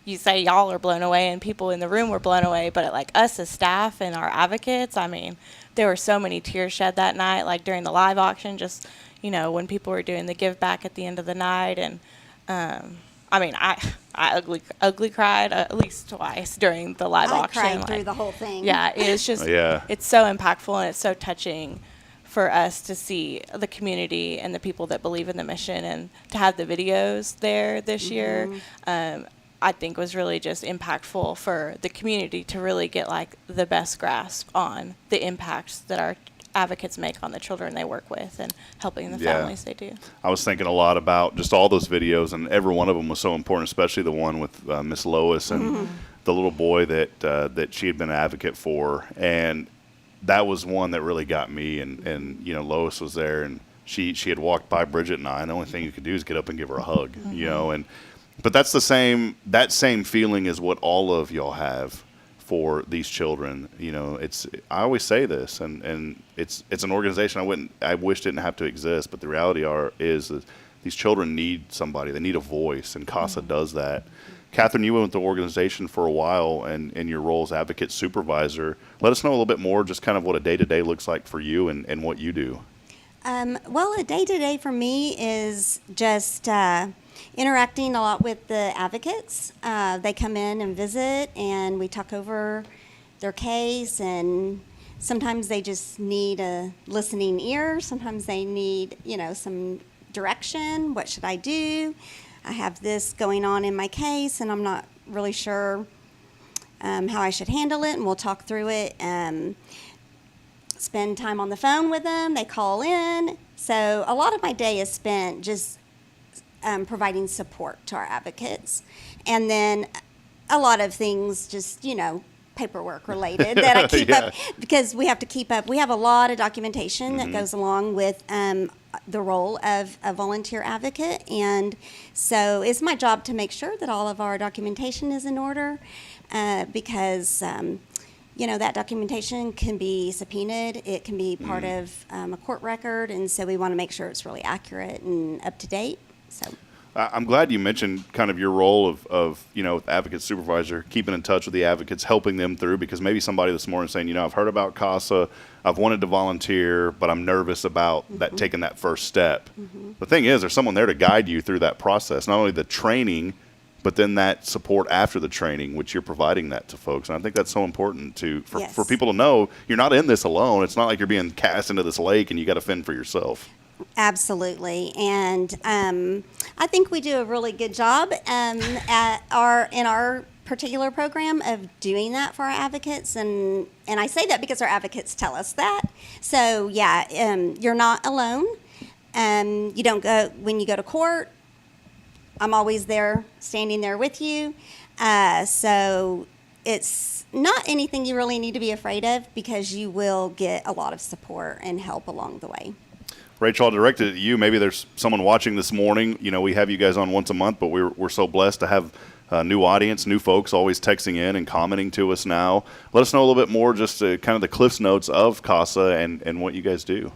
you say y'all are blown away and people in the room were blown away, but like us as staff and our advocates, I mean, there were so many tears shed that night, like during the live auction, just, when people were doing the give back at the end of the night. And I mean, I ugly cried at least twice during the live auction. I cried through the whole thing. Yeah, it was just, it's so impactful and it's so touching for us to see the community and the people that believe in the mission, and to have the videos there this year, I think was really just impactful for the community to really get like the best grasp on the impacts that our advocates make on the children they work with and helping the families they do. I was thinking a lot about just all those videos, and every one of them was so important, especially the one with Miss Lois and the little boy that she had been an advocate for. And that was one that really got me. And Lois was there, and she had walked by Bridget and I, and the only thing you could do is get up and give her a hug, but that's that same feeling is what all of y'all have for these children. I always say this, and it's an organization I wish didn't have to exist, but the reality is that these children need somebody. They need a voice, and CASA does that. Catherine, you went with the organization for a while, and in your role as advocate supervisor, let us know a little bit more, just kind of what a day-to-day looks like for you and what you do. Well, a day-to-day for me is just interacting a lot with the advocates. They come in and visit, and we talk over their case, and sometimes they just need a listening ear. Sometimes they need, some direction. What should I do? I have this going on in my case, and I'm not really sure how I should handle it, and we'll talk through it. Spend time on the phone with them. They call in. So a lot of my day is spent just providing support to our advocates. And then a lot of things just, paperwork related that I keep up, because we have to keep up. We have a lot of documentation that goes along with the role of a volunteer advocate. And so it's my job to make sure that all of our documentation is in order, because that documentation can be subpoenaed. It can be part of a court record. And so we want to make sure it's really accurate and up to date. So I'm glad you mentioned kind of your role of advocate supervisor, keeping in touch with the advocates, helping them through, because maybe somebody this morning saying, I've heard about CASA, I've wanted to volunteer, but I'm nervous about that taking that first step. The thing is, there's someone there to guide you through that process, not only the training, but then that support after the training, which you're providing that to folks. And I think that's so important for people to know you're not in this alone. It's not like you're being cast into this lake and you got to fend for yourself. Absolutely, and I think we do a really good job in our particular program of doing that for our advocates, and I say that because our advocates tell us that. So you're not alone. You don't go when you go to court. I'm always there, standing there with you. So it's not anything you really need to be afraid of, because you will get a lot of support and help along the way. Rachel, I'll direct it at you. Maybe there's someone watching this morning. We have you guys on once a month, but we're so blessed to have a new audience, new folks always texting in and commenting to us now. Let us know a little bit more, just kind of the Cliff's Notes of CASA and what you guys do.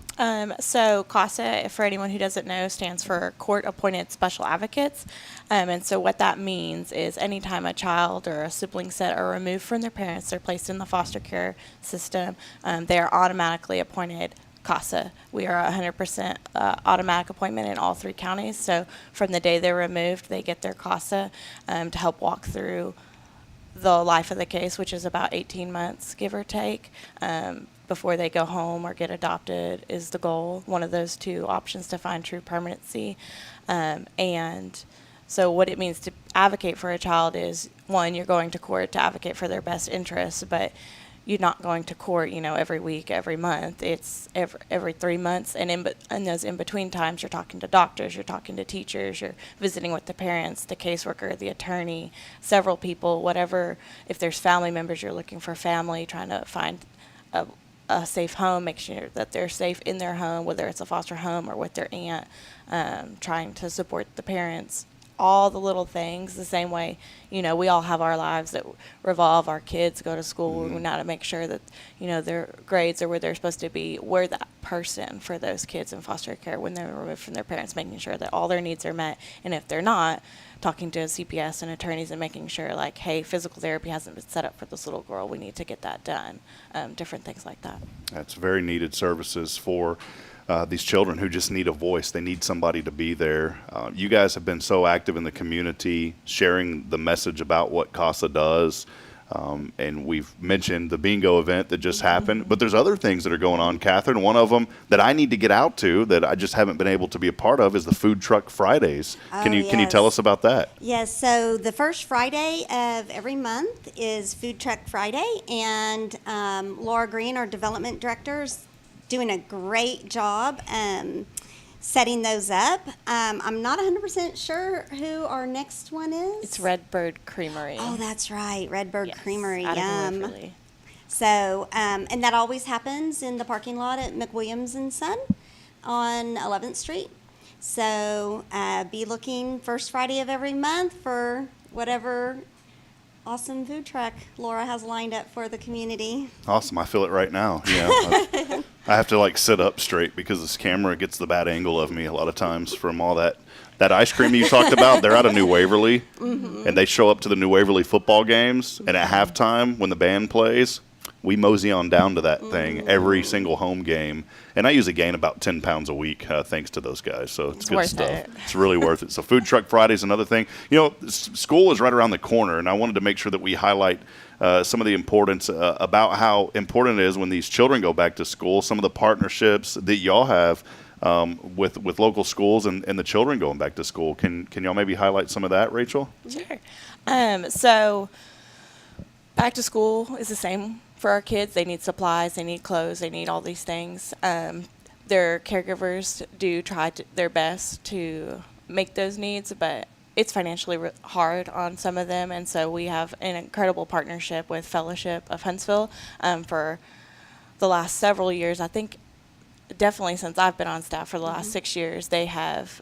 So CASA, for anyone who doesn't know, stands for Court-Appointed Special Advocates. And so what that means is anytime a child or a sibling set are removed from their parents, they're placed in the foster care system, they are automatically appointed CASA. We are 100% automatic appointment in all 3 counties. So from the day they're removed, they get their CASA to help walk through the life of the case, which is about 18 months, give or take, before they go home or get adopted is the goal. One of those 2 options to find true permanency. And so what it means to advocate for a child is, 1, you're going to court to advocate for their best interests, but you're not going to court, every week, every month. It's every 3 months. And in those in-between times, you're talking to doctors, you're talking to teachers, you're visiting with the parents, the caseworker, the attorney, several people, whatever. If there's family members, you're looking for family, trying to find a safe home, make sure that they're safe in their home, whether it's a foster home or with their aunt, trying to support the parents. All the little things, the same way, we all have our lives that revolve. Our kids go to school. We now to make sure that, their grades are where they're supposed to be. We're that person for those kids in foster care when they're removed from their parents, making sure that all their needs are met. And if they're not, talking to CPS and attorneys and making sure, like, hey, physical therapy hasn't been set up for this little girl. We need to get that done. Different things like that. That's very needed services for these children who just need a voice. They need somebody to be there. You guys have been so active in the community, sharing the message about what CASA does. And we've mentioned the bingo event that just happened, but there's other things that are going on, Catherine. One of them that I need to get out to that I just haven't been able to be a part of is the Food Truck Fridays. Can you tell us about that? Yes, so the first Friday of every month is Food Truck Friday, and Laura Green, our development director, is doing a great job setting those up. I'm not 100% sure who our next one is. It's Redbird Creamery. Oh, that's right, Redbird Creamery. Out of Waverly. So, and that always happens in the parking lot at McWilliams and Son on 11th Street. So, be looking first Friday of every month for whatever awesome food truck Laura has lined up for the community. Awesome. I feel it right now. Yeah. I have to sit up straight because this camera gets the bad angle of me a lot of times from all that ice cream you talked about. They're out of New Waverly, and they show up to the New Waverly football games, and at halftime when the band plays, we mosey on down to that thing every single home game. And I usually gain about 10 pounds a week thanks to those guys. So it's good stuff. It's really worth it. So Food Truck Friday is another thing. School is right around the corner, and I wanted to make sure that we highlight some of the importance about how important it is when these children go back to school, some of the partnerships that y'all have with local schools and the children going back to school. Can y'all maybe highlight some of that, Rachel? Sure. So back to school is the same for our kids. They need supplies, they need clothes, they need all these things. Their caregivers do try their best to make those needs, but it's financially hard on some of them, and so we have an incredible partnership with Fellowship of Huntsville for the last several years. I think definitely since I've been on staff for the last 6 years, they have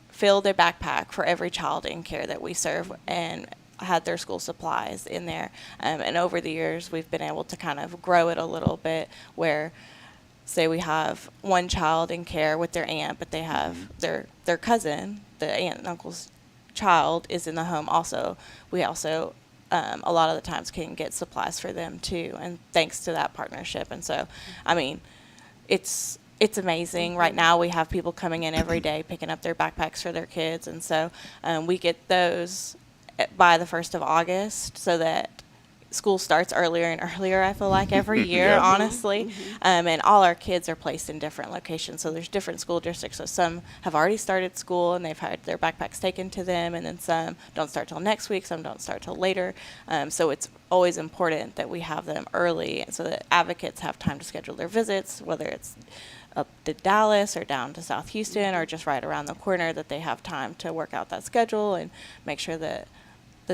filled a backpack for every child in care that we serve and had their school supplies in there. And over the years, we've been able to kind of grow it a little bit where, say we have one child in care with their aunt, but they have their cousin, the aunt and uncle's child is in the home also. We also, a lot of the times, can get supplies for them too, and thanks to that partnership. And so, I mean, it's amazing. Right now we have people coming in every day picking up their backpacks for their kids, and so we get those by the 1st of August so that school starts earlier and earlier, I feel like, every year, honestly. And all our kids are placed in different locations. So there's different school districts. So some have already started school and they've had their backpacks taken to them, and then some don't start till next week, some don't start till later. So it's always important that we have them early so that advocates have time to schedule their visits, whether it's up to Dallas or down to South Houston or just right around the corner, that they have time to work out that schedule and make sure that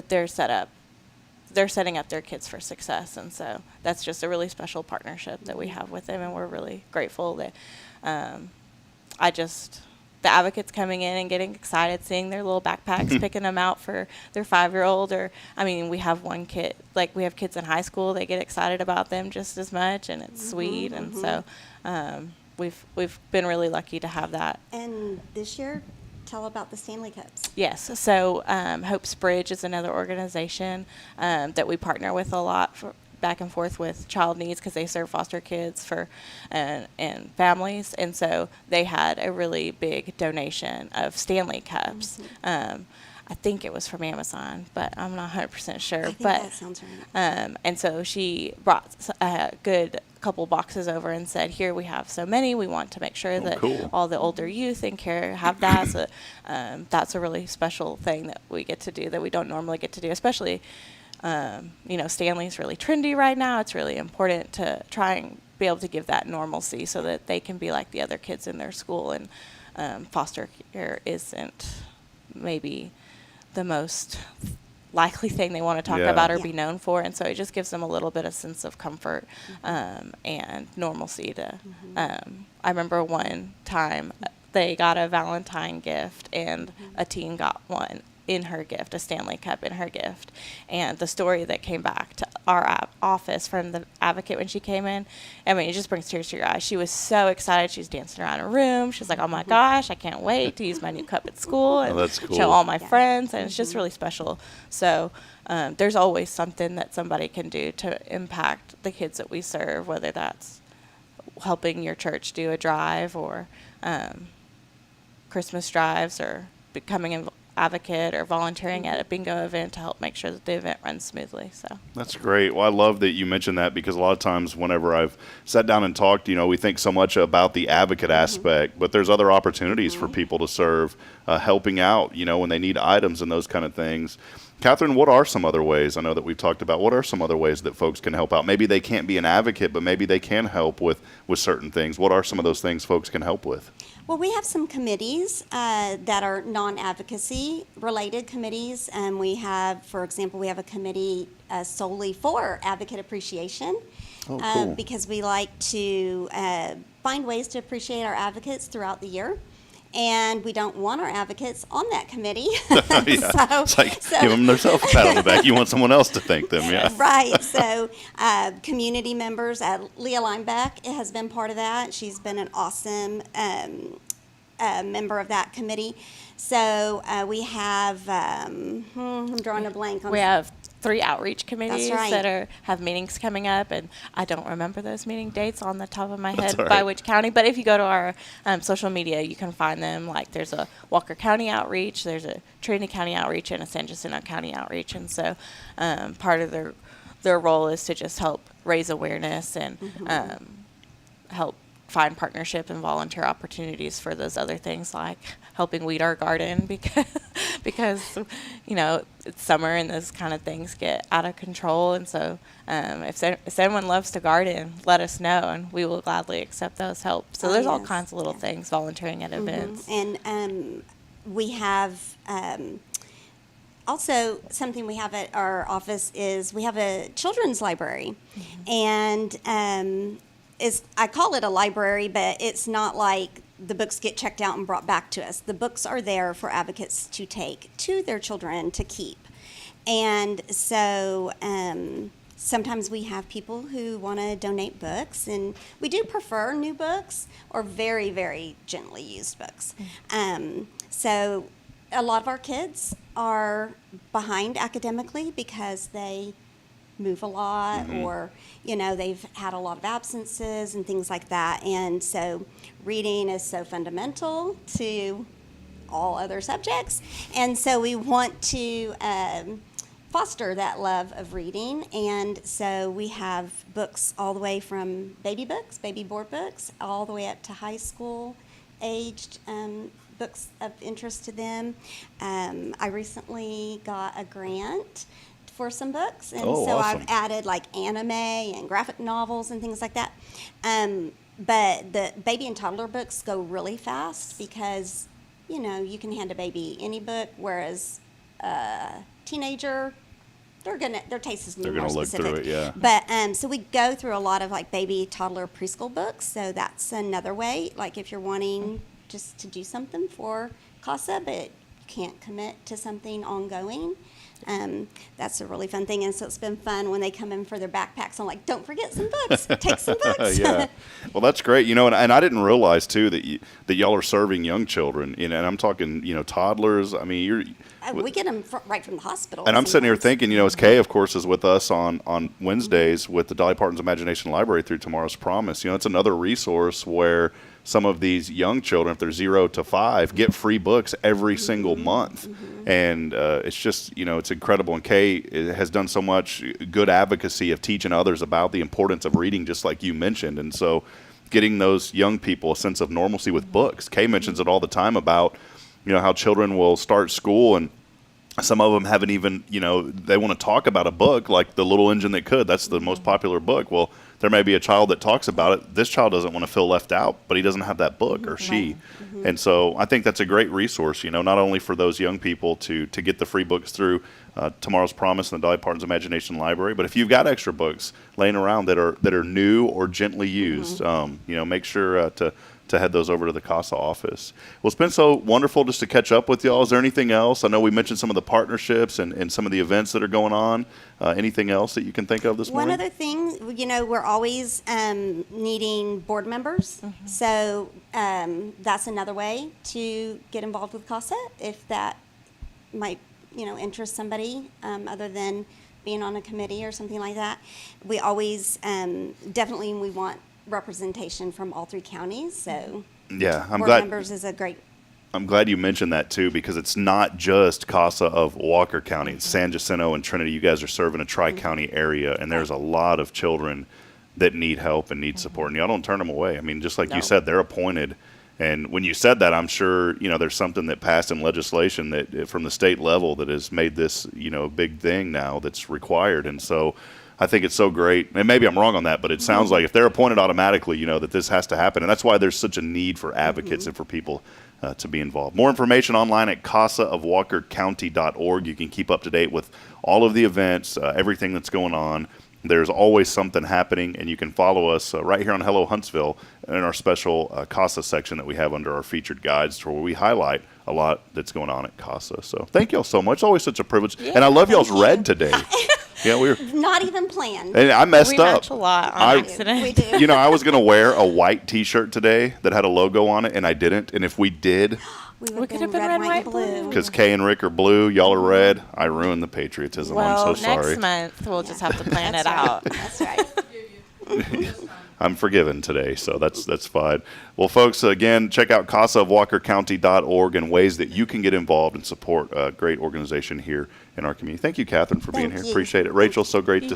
they're setting up their kids for success. And so that's just a really special partnership that we have with them, and we're really grateful that the advocates coming in and getting excited, seeing their little backpacks, picking them out for their 5-year-old, or, I mean, we have one kid, we have kids in high school, they get excited about them just as much, and it's sweet. And so we've been really lucky to have that. And this year, tell about the Stanley Cups. Yes. So Hope's Bridge is another organization that we partner with a lot back and forth with Child Needs because they serve foster kids and families, and so they had a really big donation of Stanley Cups. I think it was from Amazon, but I'm not 100% sure. I think that sounds right. And so she brought a good couple boxes over and said, here we have so many. We want to make sure that all the older youth in care have that. So that's a really special thing that we get to do that we don't normally get to do, especially, Stanley's really trendy right now. It's really important to try and be able to give that normalcy so that they can be like the other kids in their school. And foster care isn't maybe the most likely thing they want to talk about or be known for, and so it just gives them a little bit of sense of comfort and normalcy to I remember one time they got a Valentine gift and a teen got one in her gift, a Stanley Cup in her gift, and the story that came back to our office from the advocate when she came in, I mean, it just brings tears to your eyes. She was so excited. She was dancing around her room. She was like, oh my gosh, I can't wait to use my new cup at school and show all my friends, and it's just really special. So there's always something that somebody can do to impact the kids that we serve, whether that's helping your church do a drive or Christmas drives or becoming an advocate or volunteering at a bingo event to help make sure that the event runs smoothly. So that's great. Well, I love that you mentioned that because a lot of times whenever I've sat down and talked, we think so much about the advocate aspect, but there's other opportunities for people to serve, helping out, when they need items and those kind of things. Catherine, what are some other ways? I know that we've talked about what are some other ways that folks can help out? Maybe they can't be an advocate, but maybe they can help with certain things. What are some of those things folks can help with? Well, we have some committees that are non-advocacy related committees. We have, for example, we have a committee solely for advocate appreciation. Cool. Because we like to find ways to appreciate our advocates throughout the year. And we don't want our advocates on that committee. It's like, give them themselves a pat on the back. You want someone else to thank them, Right. So community members, Leah Lineback has been part of that. She's been an awesome member of that committee. So we have, I'm drawing a blank on. We have 3 outreach committees right. that have meetings coming up, and I don't remember those meeting dates on the top of my head right. by which county, but if you go to our social media, you can find them. Like there's a Walker County outreach, there's a Trinity County outreach, and a San Jacinto County outreach, and so part of their role is to just help raise awareness and help find partnership and volunteer opportunities for those other things like helping weed our garden because it's summer and those kind of things get out of control, and so if anyone loves to garden, let us know and we will gladly accept those help. So there's all kinds of little things, volunteering at events. And we have also something we have at our office is we have a children's library, and I call it a library, but it's not like the books get checked out and brought back to us. The books are there for advocates to take to their children to keep. And so sometimes we have people who want to donate books, and we do prefer new books or very, very gently used books. So a lot of our kids are behind academically because they move a lot or they've had a lot of absences and things like that, and so reading is so fundamental to all other subjects, and so we want to foster that love of reading, and so we have books all the way from baby books, baby board books, all the way up to high school aged books of interest to them. I recently got a grant for some books, and so awesome. I've added like anime and graphic novels and things like that. But the baby and toddler books go really fast because you can hand a baby any book, whereas a teenager, their taste is more specific. They're gonna look through it, But so we go through a lot of like baby, toddler, preschool books. So that's another way. Like if you're wanting just to do something for CASA, but you can't commit to something ongoing, That's a really fun thing. And so it's been fun when they come in for their backpacks. I'm like, don't forget some books. Take some books. Yeah. Well, that's great. You know, and I didn't realize too that y'all are serving young children. You know, and I'm talking, you know, toddlers. I mean, we get them right from the hospital. And I'm sitting here thinking, you know, as Kaye, of course, is with us on Wednesdays with the Dolly Parton's Imagination Library through Tomorrow's Promise. You know, it's another resource where some of these young children, if they're 0 to 5, get free books every single month. And it's just, you know, it's incredible. And Kaye has done so much good advocacy of teaching others about the importance of reading, just like you mentioned. And so getting those young people a sense of normalcy with books. Kaye mentions it all the time about, you know, how children will start school and some of them haven't even, you know, they want to talk about a book like The Little Engine That Could. That's the most popular book. Well, there may be a child that talks about it. This child doesn't want to feel left out, but he doesn't have that book, or she. And so I think that's a great resource, you know, not only for those young people to get the free books through Tomorrow's Promise and the Dolly Parton's Imagination Library, but if you've got extra books laying around that are new or gently used, you know, make sure to head those over to the CASA office. Well, it's been so wonderful just to catch up with y'all. Is there anything else? I know we mentioned some of the partnerships and some of the events that are going on. Anything else that you can think of this morning? One other thing, you know, we're always needing board members. So that's another way to get involved with CASA if that might, you know, interest somebody other than being on a committee or something like that. We always definitely we want representation from all 3 counties. So yeah, board members is a great. I'm glad you mentioned that too, because it's not just CASA of Walker County. It's San Jacinto and Trinity. You guys are serving a tri-county area, and there's a lot of children that need help and need support, and y'all don't turn them away. I mean, just like you said, they're appointed. And when you said that, I'm sure, you know, there's something that passed in legislation that from the state level that has made this, you know, big thing now that's required. And so I think it's so great. And maybe I'm wrong on that, but it sounds like if they're appointed automatically, you know, that this has to happen. And that's why there's such a need for advocates and for people to be involved. More information online at casaofwalkercounty.org. You can keep up to date with all of the events, everything that's going on. There's always something happening, and you can follow us right here on Hello Huntsville in our special CASA section that we have under our featured guides, where we highlight a lot that's going on at CASA. So thank y'all so much. It's always such a privilege. Yeah, and I love y'all's red today. Yeah, we were not even planned. And I messed up. We match a lot on accident. We do. You know, I was going to wear a white T-shirt today that had a logo on it, and I didn't. And if we did, we could have been red, white, blue. Because Kaye and Rick are blue, y'all are red. I ruined the patriotism. Well, I'm so sorry. next month we'll just have to plan it out. That's right. I'm forgiven today, so that's fine. Well, folks, again, check out casaofwalkercounty.org and ways that you can get involved and support a great organization here in our community. Thank you, Catherine, for being here. Appreciate it. Rachel, so great to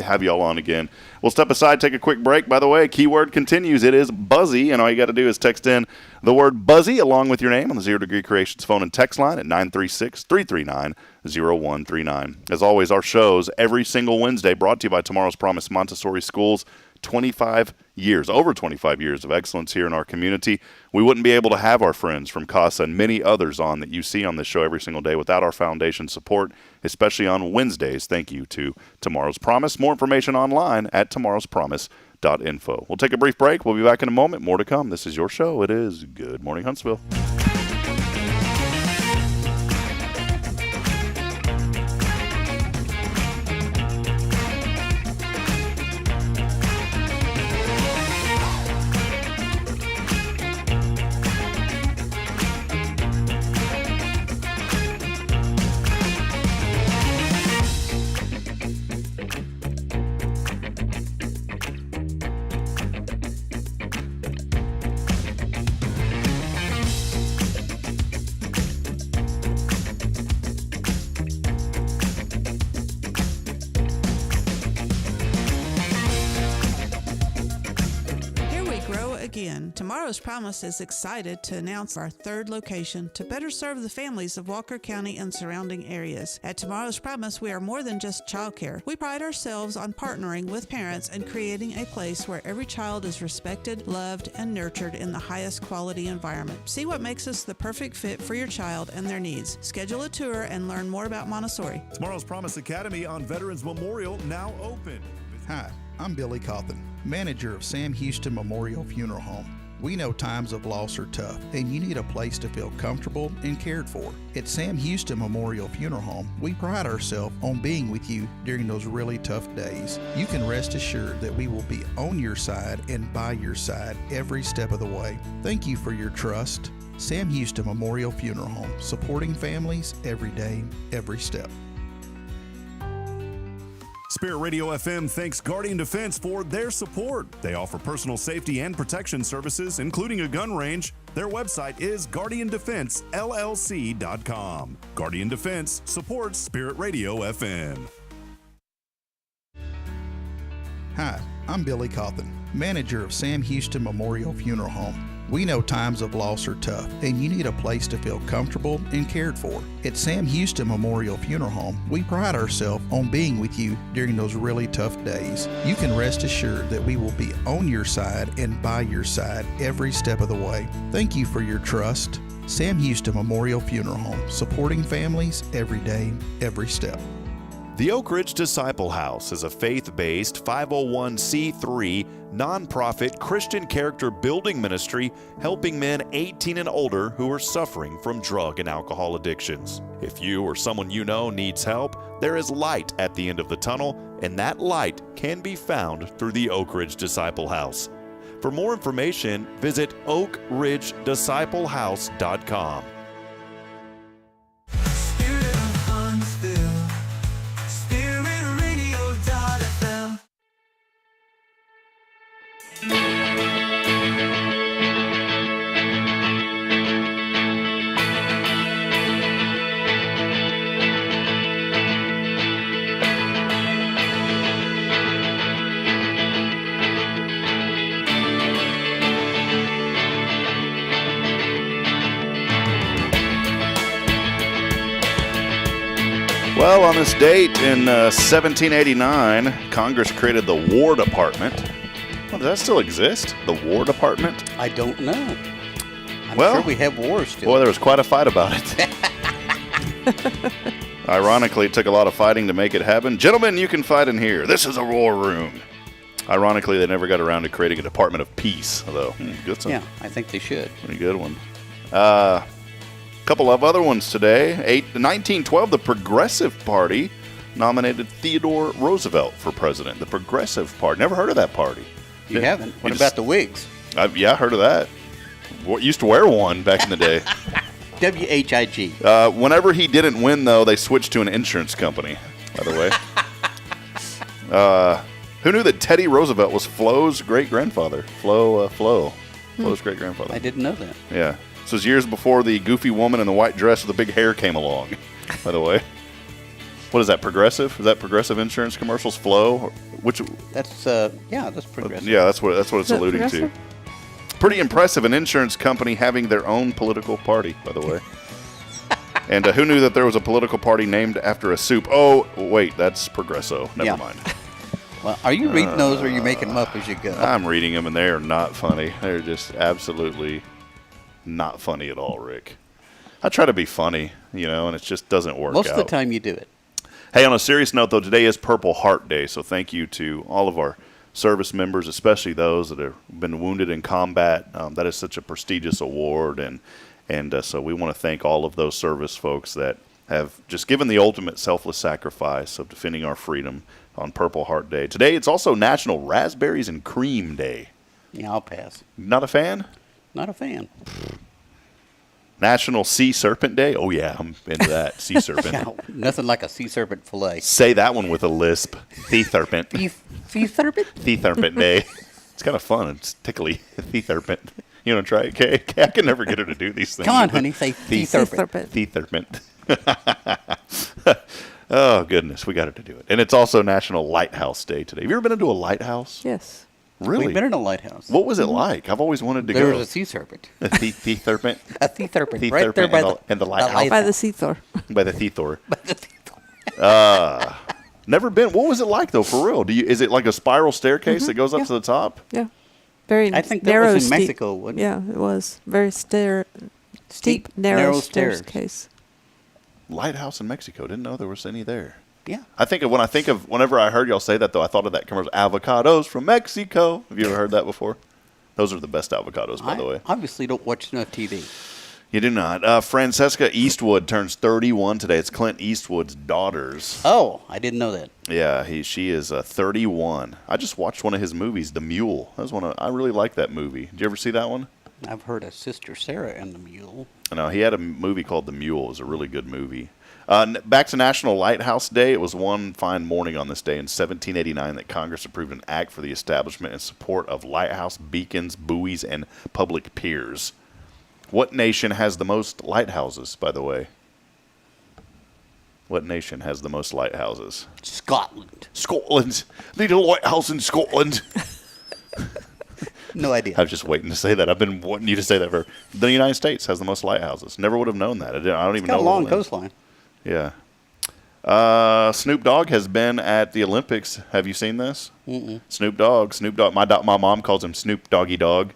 have you all on again. We'll step aside, take a quick break. By the way, keyword continues. It is buzzy, and all you got to do is text in the word buzzy along with your name on the Zero Degree Creations phone and text line at 936-339-0139. As always, our shows every single Wednesday brought to you by Tomorrow's Promise Montessori Schools. 25 years, over 25 years of excellence here in our community. We wouldn't be able to have our friends from CASA and many others on that you see on this show every single day without our foundation support, especially on Wednesdays. Thank you to Tomorrow's Promise. More information online at tomorrowspromise.info. We'll take a brief break. We'll be back in a moment. More to come. This is your show. It is Good Morning Huntsville. Again, Tomorrow's Promise is excited to announce our 3rd location to better serve the families of Walker County and surrounding areas. At Tomorrow's Promise, we are more than just childcare. We pride ourselves on partnering with parents and creating a place where every child is respected, loved, and nurtured in the highest quality environment. See what makes us the perfect fit for your child and their needs. Schedule a tour and learn more about Montessori. Tomorrow's Promise Academy on Veterans Memorial now open. Hi, I'm Billy Cawthon, manager of Sam Houston Memorial Funeral Home. We know times of loss are tough, and you need a place to feel comfortable and cared for. At Sam Houston Memorial Funeral Home, we pride ourselves on being with you during those really tough days. You can rest assured that we will be on your side and by your side every step of the way. Thank you for your trust. Sam Houston Memorial Funeral Home, supporting families every day, every step. Spirit Radio FM thanks Guardian Defense for their support. They offer personal safety and protection services, including a gun range. Their website is guardiandefensellc.com. Guardian Defense supports Spirit Radio FM. Hi, I'm Billy Cawthon, manager of Sam Houston Memorial Funeral Home. We know times of loss are tough, and you need a place to feel comfortable and cared for. At Sam Houston Memorial Funeral Home, we pride ourselves on being with you during those really tough days. You can rest assured that we will be on your side and by your side every step of the way. Thank you for your trust. Sam Houston Memorial Funeral Home, supporting families every day, every step. The Oak Ridge Disciple House is a faith-based 501c3 nonprofit Christian character building ministry helping men 18 and older who are suffering from drug and alcohol addictions. If you or someone you know needs help, there is light at the end of the tunnel, and that light can be found through the Oak Ridge Disciple House. For more information, visit oakridgedisciplehouse.com. Well, on this date in 1789, Congress created the War Department. Well, does that still exist? The War Department? I don't know. I'm Well, sure we have wars still. Boy, there was quite a fight about it. Ironically, it took a lot of fighting to make it happen. Gentlemen, you can fight in here. This is a war room. Ironically, they never got around to creating a Department of Peace, though. Good one. Yeah, I think they should. Pretty good one. Couple of other ones today. 1912, the Progressive Party nominated Theodore Roosevelt for president. The Progressive Party. Never heard of that party. You haven't? What about the Whigs? Yeah, I heard of that. Used to wear one back in the day. WHIG. Whenever he didn't win, though, they switched to an insurance company, by the way. Who knew that Teddy Roosevelt was Flo's great-grandfather? Flo's great-grandfather. I didn't know that. Yeah. This was years before the goofy woman in the white dress with the big hair came along, by the way. What is that, Progressive? Is that Progressive Insurance Commercials, Flo? That's Progressive. Yeah, that's what it's alluding to. Pretty impressive, an insurance company having their own political party, by the way. And who knew that there was a political party named after a soup? Oh, wait, that's Progresso. Never mind. Well, are you reading those or are you making them up as you go? I'm reading them, and they are not funny. They're just absolutely not funny at all, Rick. I try to be funny, and it just doesn't work out. Most of the time you do it. Hey, on a serious note, though, today is Purple Heart Day, so thank you to all of our service members, especially those that have been wounded in combat. That is such a prestigious award, and so we want to thank all of those service folks that have just given the ultimate selfless sacrifice of defending our freedom on Purple Heart Day. Today, it's also National Raspberries and Cream Day. Yeah, I'll pass. Not a fan? Not a fan. National Sea Serpent Day? Oh, yeah, I'm into that. Sea serpent. Yeah, nothing like a sea serpent fillet. Say that one with a lisp. Sea serpent. Sea serpent? Sea serpent day. It's kind of fun. It's tickly. Sea serpent. You want to try it, Kaye? I can never get her to do these things. Come on, honey. Say sea serpent. Sea serpent. Oh, goodness. We got her to do it. And it's also National Lighthouse Day today. Have you ever been into a lighthouse? Yes. Really? We've been in a lighthouse. What was it like? I've always wanted to go. There was a sea serpent. A sea serpent? A sea serpent. Sea Right serpent there by the lighthouse. By the Seathor. By the Seathor. Never been. What was it like, though, for real? Is it like a spiral staircase that goes up to the top? Yeah. Very I think that narrow, was in steep. Mexico, wasn't it? Yeah, it was. Very steep, narrow staircase. Lighthouse in Mexico. Didn't know there was any there. Yeah. Whenever I heard y'all say that, though, I thought of that commercial, avocados from Mexico. Have you ever heard that before? Those are the best avocados, by the way. Obviously don't watch enough TV. You do not. Francesca Eastwood turns 31 today. It's Clint Eastwood's daughters. Oh, I didn't know that. Yeah, she is 31. I just watched one of his movies, The Mule. I really like that movie. Did you ever see that one? I've heard of Sister Sarah and the Mule. No, he had a movie called The Mule. It was a really good movie. Back to National Lighthouse Day. It was one fine morning on this day in 1789 that Congress approved an act for the establishment and support of lighthouse beacons, buoys, and public piers. What nation has the most lighthouses, by the way? What nation has the most lighthouses? Scotland. Scotland. Need a lighthouse in Scotland. No idea. I was just waiting to say that. I've been wanting you to say that for the United States has the most lighthouses. Never would have known that. I don't even know. Got a long coastline. Yeah. Snoop Dogg has been at the Olympics. Have you seen this? Mm-mm. Snoop Dogg. My mom calls him Snoop Doggy Dog.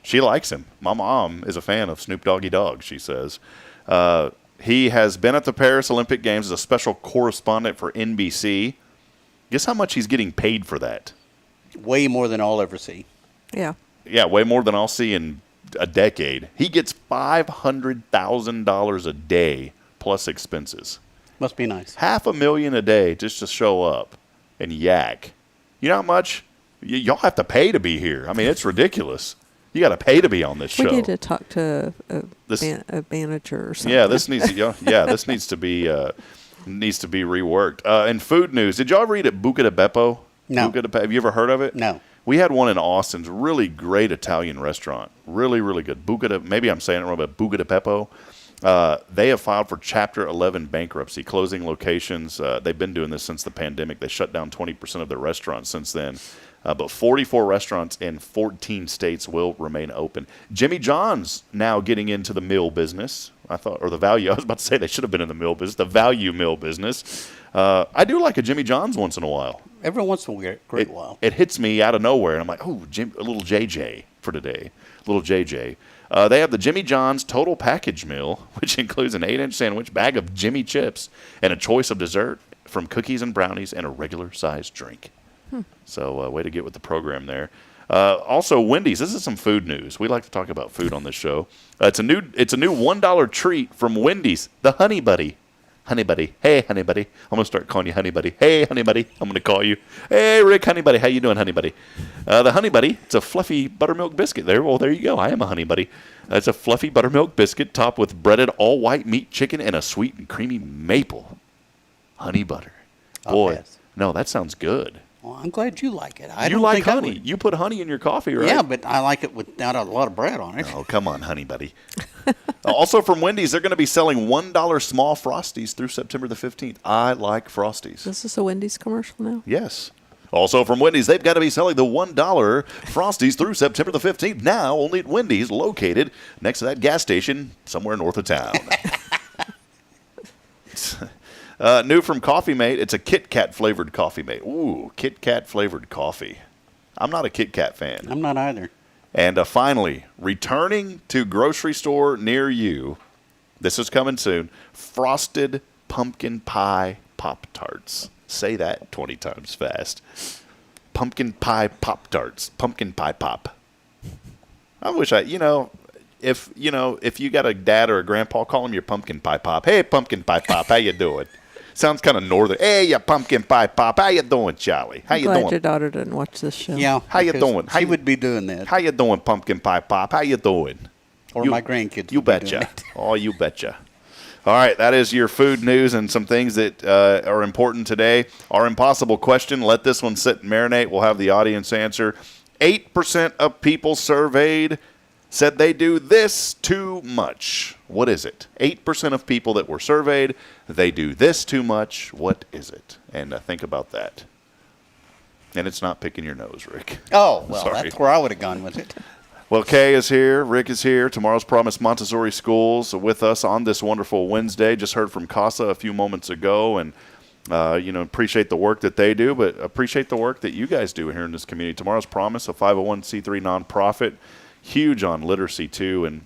She likes him. My mom is a fan of Snoop Doggy Dogg, she says. He has been at the Paris Olympic Games as a special correspondent for NBC. Guess how much he's getting paid for that? Way more than I'll ever see. Yeah. Yeah, way more than I'll see in a decade. He gets $500,000 a day plus expenses. Must be nice. $500,000 a day just to show up and yak. You know how much? Y'all have to pay to be here. I mean, it's ridiculous. You got to pay to be on this show. We need to talk to a manager or something. Yeah, this needs to. This needs to be reworked. And food news. Did y'all ever eat at Buca di Beppo? No. Have you ever heard of it? No. We had one in Austin's really great Italian restaurant. Really, really good. Maybe I'm saying it wrong, but Buca di Beppo. They have filed for Chapter 11 bankruptcy, closing locations. They've been doing this since the pandemic. They shut down 20% of their restaurants since then. But 44 restaurants in 14 states will remain open. Jimmy John's now getting into the meal business. I was about to say they should have been in the meal business, the value meal business. I do like a Jimmy John's once in a while. Every once in a great while. It hits me out of nowhere, and I'm like, oh, a little JJ for today. Little JJ. They have the Jimmy John's Total Package Meal, which includes an 8-inch sandwich, bag of Jimmy chips, and a choice of dessert from cookies and brownies and a regular-sized drink. So way to get with the program there. Also, Wendy's. This is some food news. We like to talk about food on this show. It's a new $1 treat from Wendy's, the Honey Buddy. Honey Buddy. Hey, Honey Buddy. I'm going to start calling you Honey Buddy. Hey, Honey Buddy. I'm going to call you. Hey, Rick, Honey Buddy. How you doing, Honey Buddy? The Honey Buddy, it's a fluffy buttermilk biscuit. There you go. I am a Honey Buddy. It's a fluffy buttermilk biscuit topped with breaded all-white meat chicken and a sweet and creamy maple honey butter. Boy, no, that sounds good. Well, I'm glad you like it. You like honey. You put honey in your coffee, right? Yeah, but I like it without a lot of bread on it. Oh, come on, Honey Buddy. Also from Wendy's, they're going to be selling $1 small Frosties through September the 15th. I like Frosties. Is this a Wendy's commercial now? Yes. Also from Wendy's, they've got to be selling the $1 Frosties through September the 15th. Now only at Wendy's, located next to that gas station somewhere north of town. New from Coffee Mate, it's a Kit Kat flavored Coffee Mate. Ooh, Kit Kat flavored coffee. I'm not a Kit Kat fan. I'm not either. And finally, returning to grocery store near you, this is coming soon, Frosted Pumpkin Pie Pop-Tarts. Say that 20 times fast. Pumpkin Pie Pop-Tarts. Pumpkin Pie Pop. I wish if you got a dad or a grandpa, call him your Pumpkin Pie Pop. Hey, Pumpkin Pie Pop, how you doing? Sounds kind of northern. Hey, you Pumpkin Pie Pop. How you doing, Charlie? How you Glad doing? your daughter didn't watch this show. Yeah. How you doing? She would be doing that. How you doing, Pumpkin Pie Pop? How you doing? Or my grandkids. You betcha. Oh, you betcha. All right, that is your food news and some things that are important today. Our impossible question, let this one sit and marinate. We'll have the audience answer. 8% of people surveyed said they do this too much. What is it? 8% of people that were surveyed, they do this too much. What is it? And think about that. And it's not picking your nose, Rick. Oh, well, Sorry. That's where I would have gone with it. Well, Kaye is here. Rick is here. Tomorrow's Promise Montessori Schools with us on this wonderful Wednesday. Just heard from CASA a few moments ago, and appreciate the work that they do, but appreciate the work that you guys do here in this community. Tomorrow's Promise, a 501c3 nonprofit, huge on literacy too. And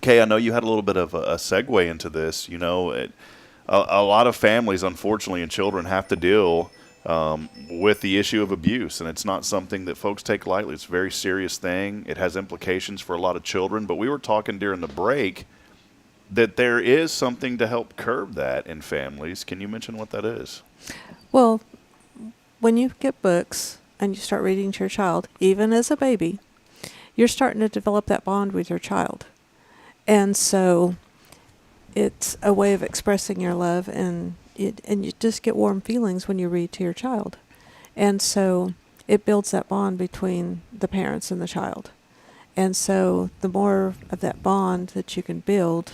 Kaye, I know you had a little bit of a segue into this. A lot of families, unfortunately, and children have to deal with the issue of abuse, and it's not something that folks take lightly. It's a very serious thing. It has implications for a lot of children, but we were talking during the break that there is something to help curb that in families. Can you mention what that is? Well, when you get books and you start reading to your child, even as a baby, you're starting to develop that bond with your child. And so it's a way of expressing your love, and you just get warm feelings when you read to your child. And so it builds that bond between the parents and the child. And so the more of that bond that you can build,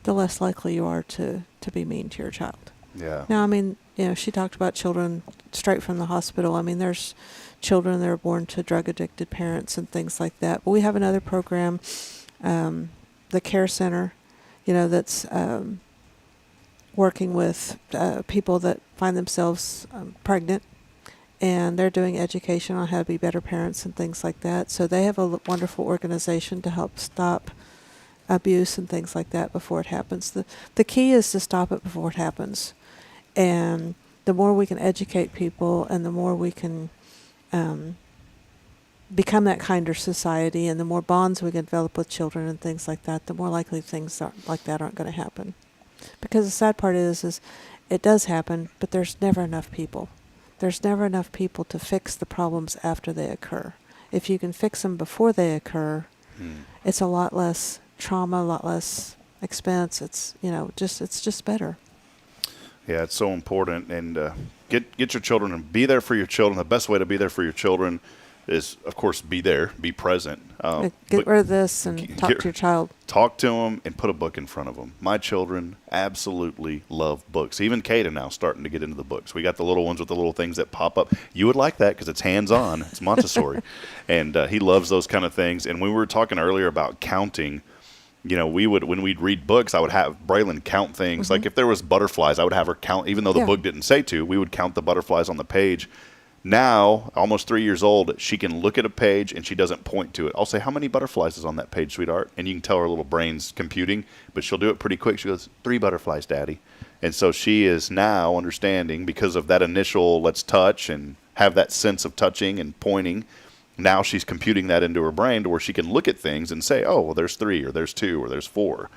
the less likely you are to be mean to your child. Yeah. Now, I mean, she talked about children straight from the hospital. I mean, there's children that are born to drug-addicted parents and things like that. But we have another program, the Care Center, that's working with people that find themselves pregnant, and they're doing education on how to be better parents and things like that. So they have a wonderful organization to help stop abuse and things like that before it happens. The key is to stop it before it happens. And the more we can educate people and the more we can become that kinder society, and the more bonds we can develop with children and things like that, the more likely things like that aren't going to happen. Because the sad part is it does happen, but there's never enough people. There's never enough people to fix the problems after they occur. If you can fix them before they occur, it's a lot less trauma, a lot less expense. It's it's just better. Yeah, it's so important. And get your children and be there for your children. The best way to be there for your children is, of course, be there, be present. Get rid of this and talk to your child. Talk to them and put a book in front of them. My children absolutely love books. Even Kaye now starting to get into the books. We got the little ones with the little things that pop up. You would like that because it's hands-on. It's Montessori. And he loves those kind of things. And we were talking earlier about counting. When we'd read books, I would have Braylon count things. Mm-hmm. Like if there was butterflies, I would have her count, even though the book didn't say to, we would count the butterflies on the page. Now, almost 3 years old, she can look at a page and she doesn't point to it. I'll say, how many butterflies is on that page, sweetheart? And you can tell her little brain's computing, but she'll do it pretty quick. She goes, 3 butterflies, Daddy. And so she is now understanding, because of that initial let's touch and have that sense of touching and pointing. Now she's computing that into her brain to where she can look at things and say, oh, well, there's 3 or there's 2 or there's 4.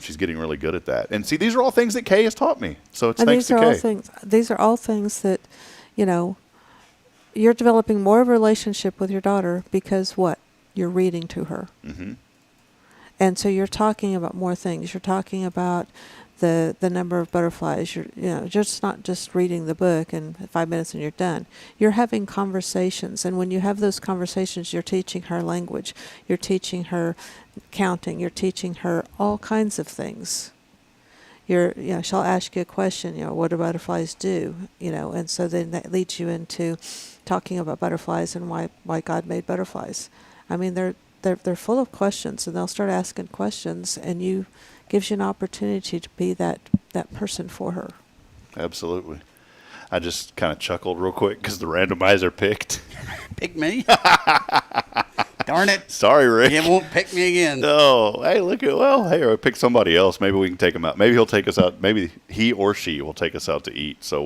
She's getting really good at that. And see, these are all things that Kaye has taught me. So it's thanks to Kaye. These are all things that, you're developing more of a relationship with your daughter because what? You're reading to her. Mm-hmm. And so you're talking about more things. You're talking about the number of butterflies. You're just not just reading the book and 5 minutes and you're done. You're having conversations, and when you have those conversations, you're teaching her language. You're teaching her counting. You're teaching her all kinds of things. She'll ask you a question. What do butterflies do? And so then that leads you into talking about butterflies and why God made butterflies. I mean, they're full of questions, and they'll start asking questions, and gives you an opportunity to be that person for her. Absolutely. I just kind of chuckled real quick because the randomizer picked. Pick me? Darn it. Sorry, Rick. It won't pick me again. Oh, hey, I pick somebody else. Maybe we can take him out. Maybe he'll take us out. Maybe he or she will take us out to eat. So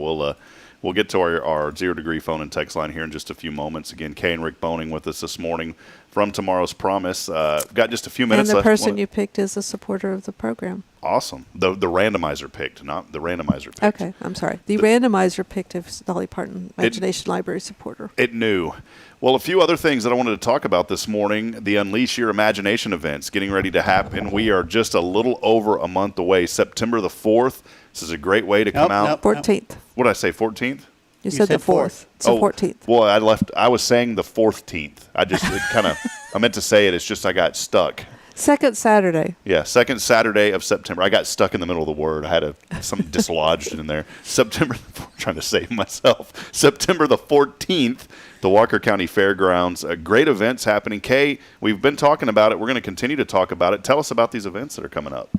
we'll get to our 0 Degree phone and text line here in just a few moments. Again, Kaye and Rick Boehning with us this morning from Tomorrow's Promise. Got just a few minutes left. And the left. person you picked is a supporter of the program. Awesome. The randomizer picked, not the randomizer picked. Okay, I'm sorry. The randomizer picked is Dolly Parton Imagination Library supporter. It knew. Well, a few other things that I wanted to talk about this morning. The Unleash Your Imagination events getting ready to happen. We are just a little over a month away. September the 4th. This is a great way to come out. 14th. What did I say, 14th? You said the 4th. It's the 14th. Well, I was saying the 14th. I meant to say it. It's just I got stuck. Second Saturday. Yeah, second Saturday of September. I got stuck in the middle of the word. I had something dislodged in there. Trying to save myself. September the 14th, the Walker County Fairgrounds. Great events happening. Kaye, we've been talking about it. We're going to continue to talk about it. Tell us about these events that are coming up.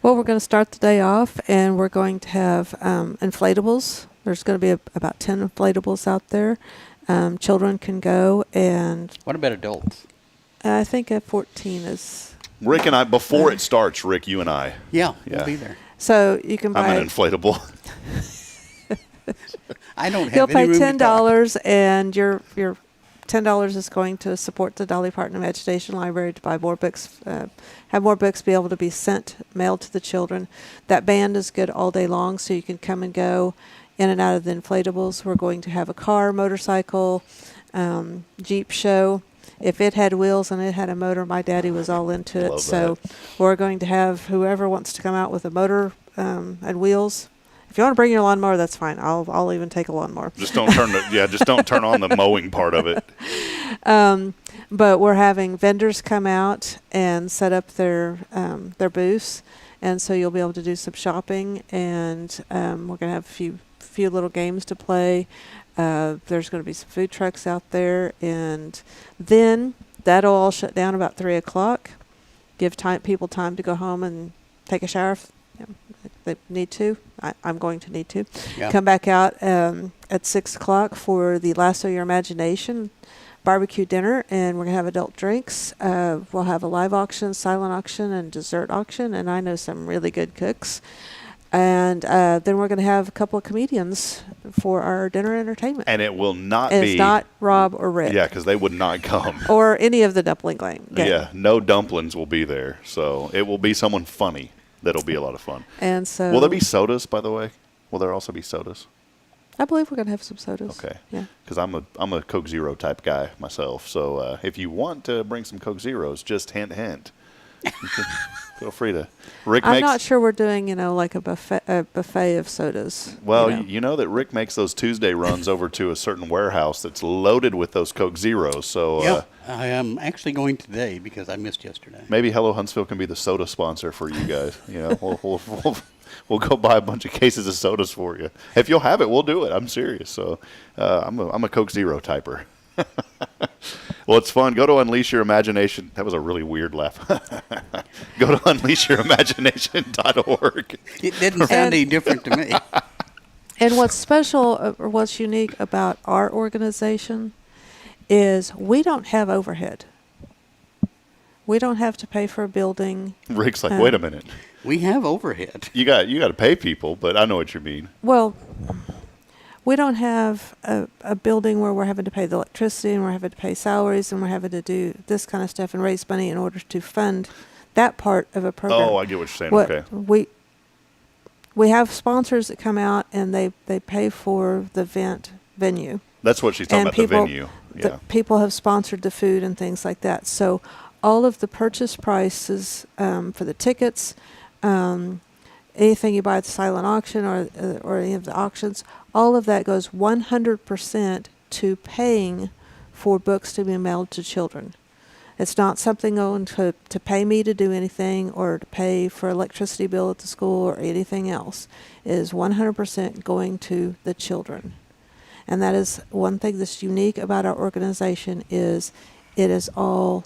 Well, we're going to start the day off, and we're going to have inflatables. There's going to be about 10 inflatables out there. Children can go, and... What about adults? I think at 14 is... Rick and I, before it starts, Rick, you and I. Yeah, we'll be there. So you can buy... I'm an inflatable. I don't have He'll any pay room to talk. $10, and your $10 is going to support the Dolly Parton Imagination Library to buy more books, have more books be able to be mailed to the children. That band is good all day long, so you can come and go in and out of the inflatables. We're going to have a car, motorcycle, Jeep show. If it had wheels and it had a motor, my daddy was all into it. Love So that. we're going to have whoever wants to come out with a motor and wheels. If you want to bring your lawnmower, that's fine. I'll even take a lawnmower. Just don't turn on the mowing part of it. But we're having vendors come out and set up their booths, and so you'll be able to do some shopping. And we're going to have a few little games to play. There's going to be some food trucks out there, and then that'll all shut down about 3:00. Give people time to go home and take a shower if they need to. I'm going to need to. Yeah. Come back out at 6:00 for the Lasso Your Imagination barbecue dinner, and we're going to have adult drinks. We'll have a live auction, silent auction, and dessert auction, and I know some really good cooks. And then we're going to have a couple of comedians for our dinner entertainment. And it will not and be. It's not Rob or Rick. Yeah, because they would not come. Or any of the dumpling gang. Yeah, no dumplings will be there. So it will be someone funny. That'll be a lot of fun. And so. Will there be sodas, by the way? Will there also be sodas? I believe we're going to have some sodas. Okay. Yeah. Because I'm a Coke Zero type guy myself. So if you want to bring some Coke Zeros, just hint. You can feel free to. I'm not sure we're doing, like a buffet of sodas. Well, you know that Rick makes those Tuesday runs over to a certain warehouse that's loaded with those Coke Zeros. So yeah, I am actually going today because I missed yesterday. Maybe Hello Huntsville can be the soda sponsor for you guys. We'll go buy a bunch of cases of sodas for you. If you'll have it, we'll do it. I'm serious. So I'm a Coke Zero typer. Well, it's fun. Go to Unleash Your Imagination. That was a really weird laugh. Go to unleashyourimaginationorg. It didn't sound any different to me. And what's special or what's unique about our organization is we don't have overhead. We don't have to pay for a building. Rick's like, wait a minute. We have overhead. You got to pay people, but I know what you mean. Well, we don't have a building where we're having to pay the electricity and we're having to pay salaries and we're having to do this kind of stuff and raise money in order to fund that part of a program. Oh, I get what you're saying. Okay. We have sponsors that come out and they pay for the venue. That's what she's talking about, the venue. Yeah. People have sponsored the food and things like that. So all of the purchase prices for the tickets, anything you buy at the silent auction or any of the auctions, all of that goes 100% to paying for books to be mailed to children. It's not something going to pay me to do anything or to pay for electricity bill at the school or anything else. It is 100% going to the children. And that is one thing that's unique about our organization is it is all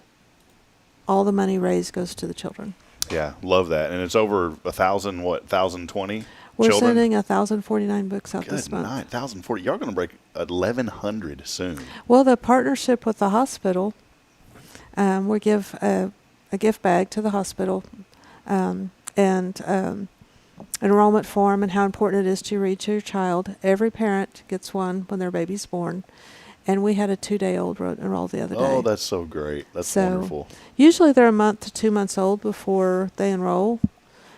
the money raised goes to the children. Yeah, love that. And it's over 1,020 We're children? sending 1,049 books out this month. 1,040. Y'all going to break 1,100 soon. Well, the partnership with the hospital, we give a gift bag to the hospital and enrollment form and how important it is to read to your child. Every parent gets one when their baby's born. And we had a 2-day-old enroll the other day. Oh, that's so great. That's wonderful. Usually they're a month to 2 months old before they enroll.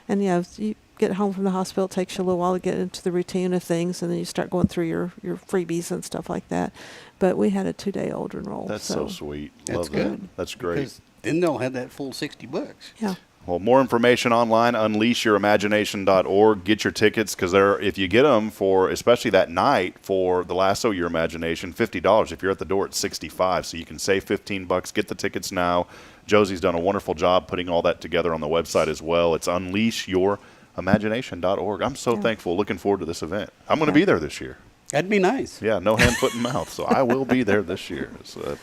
And, you get home from the hospital, it takes you a little while to get into the routine of things, and then you start going through your freebies and stuff like that. But we had a 2-day-old enroll. That's so sweet. That's Love good. That. That's great. Because then they'll have that full 60 bucks. Yeah. Well, more information online, unleashyourimaginationorg. Get your tickets because if you get them for, especially that night for the Lasso Your Imagination, $50. If you're at the door, it's $65. So you can save $15. Get the tickets now. Josie's done a wonderful job putting all that together on the website as well. It's unleashyourimaginationorg. I'm so thankful. Looking forward to this event. I'm going to be there this year. That'd be nice. Yeah, no hand, foot, and mouth. So I will be there this year. So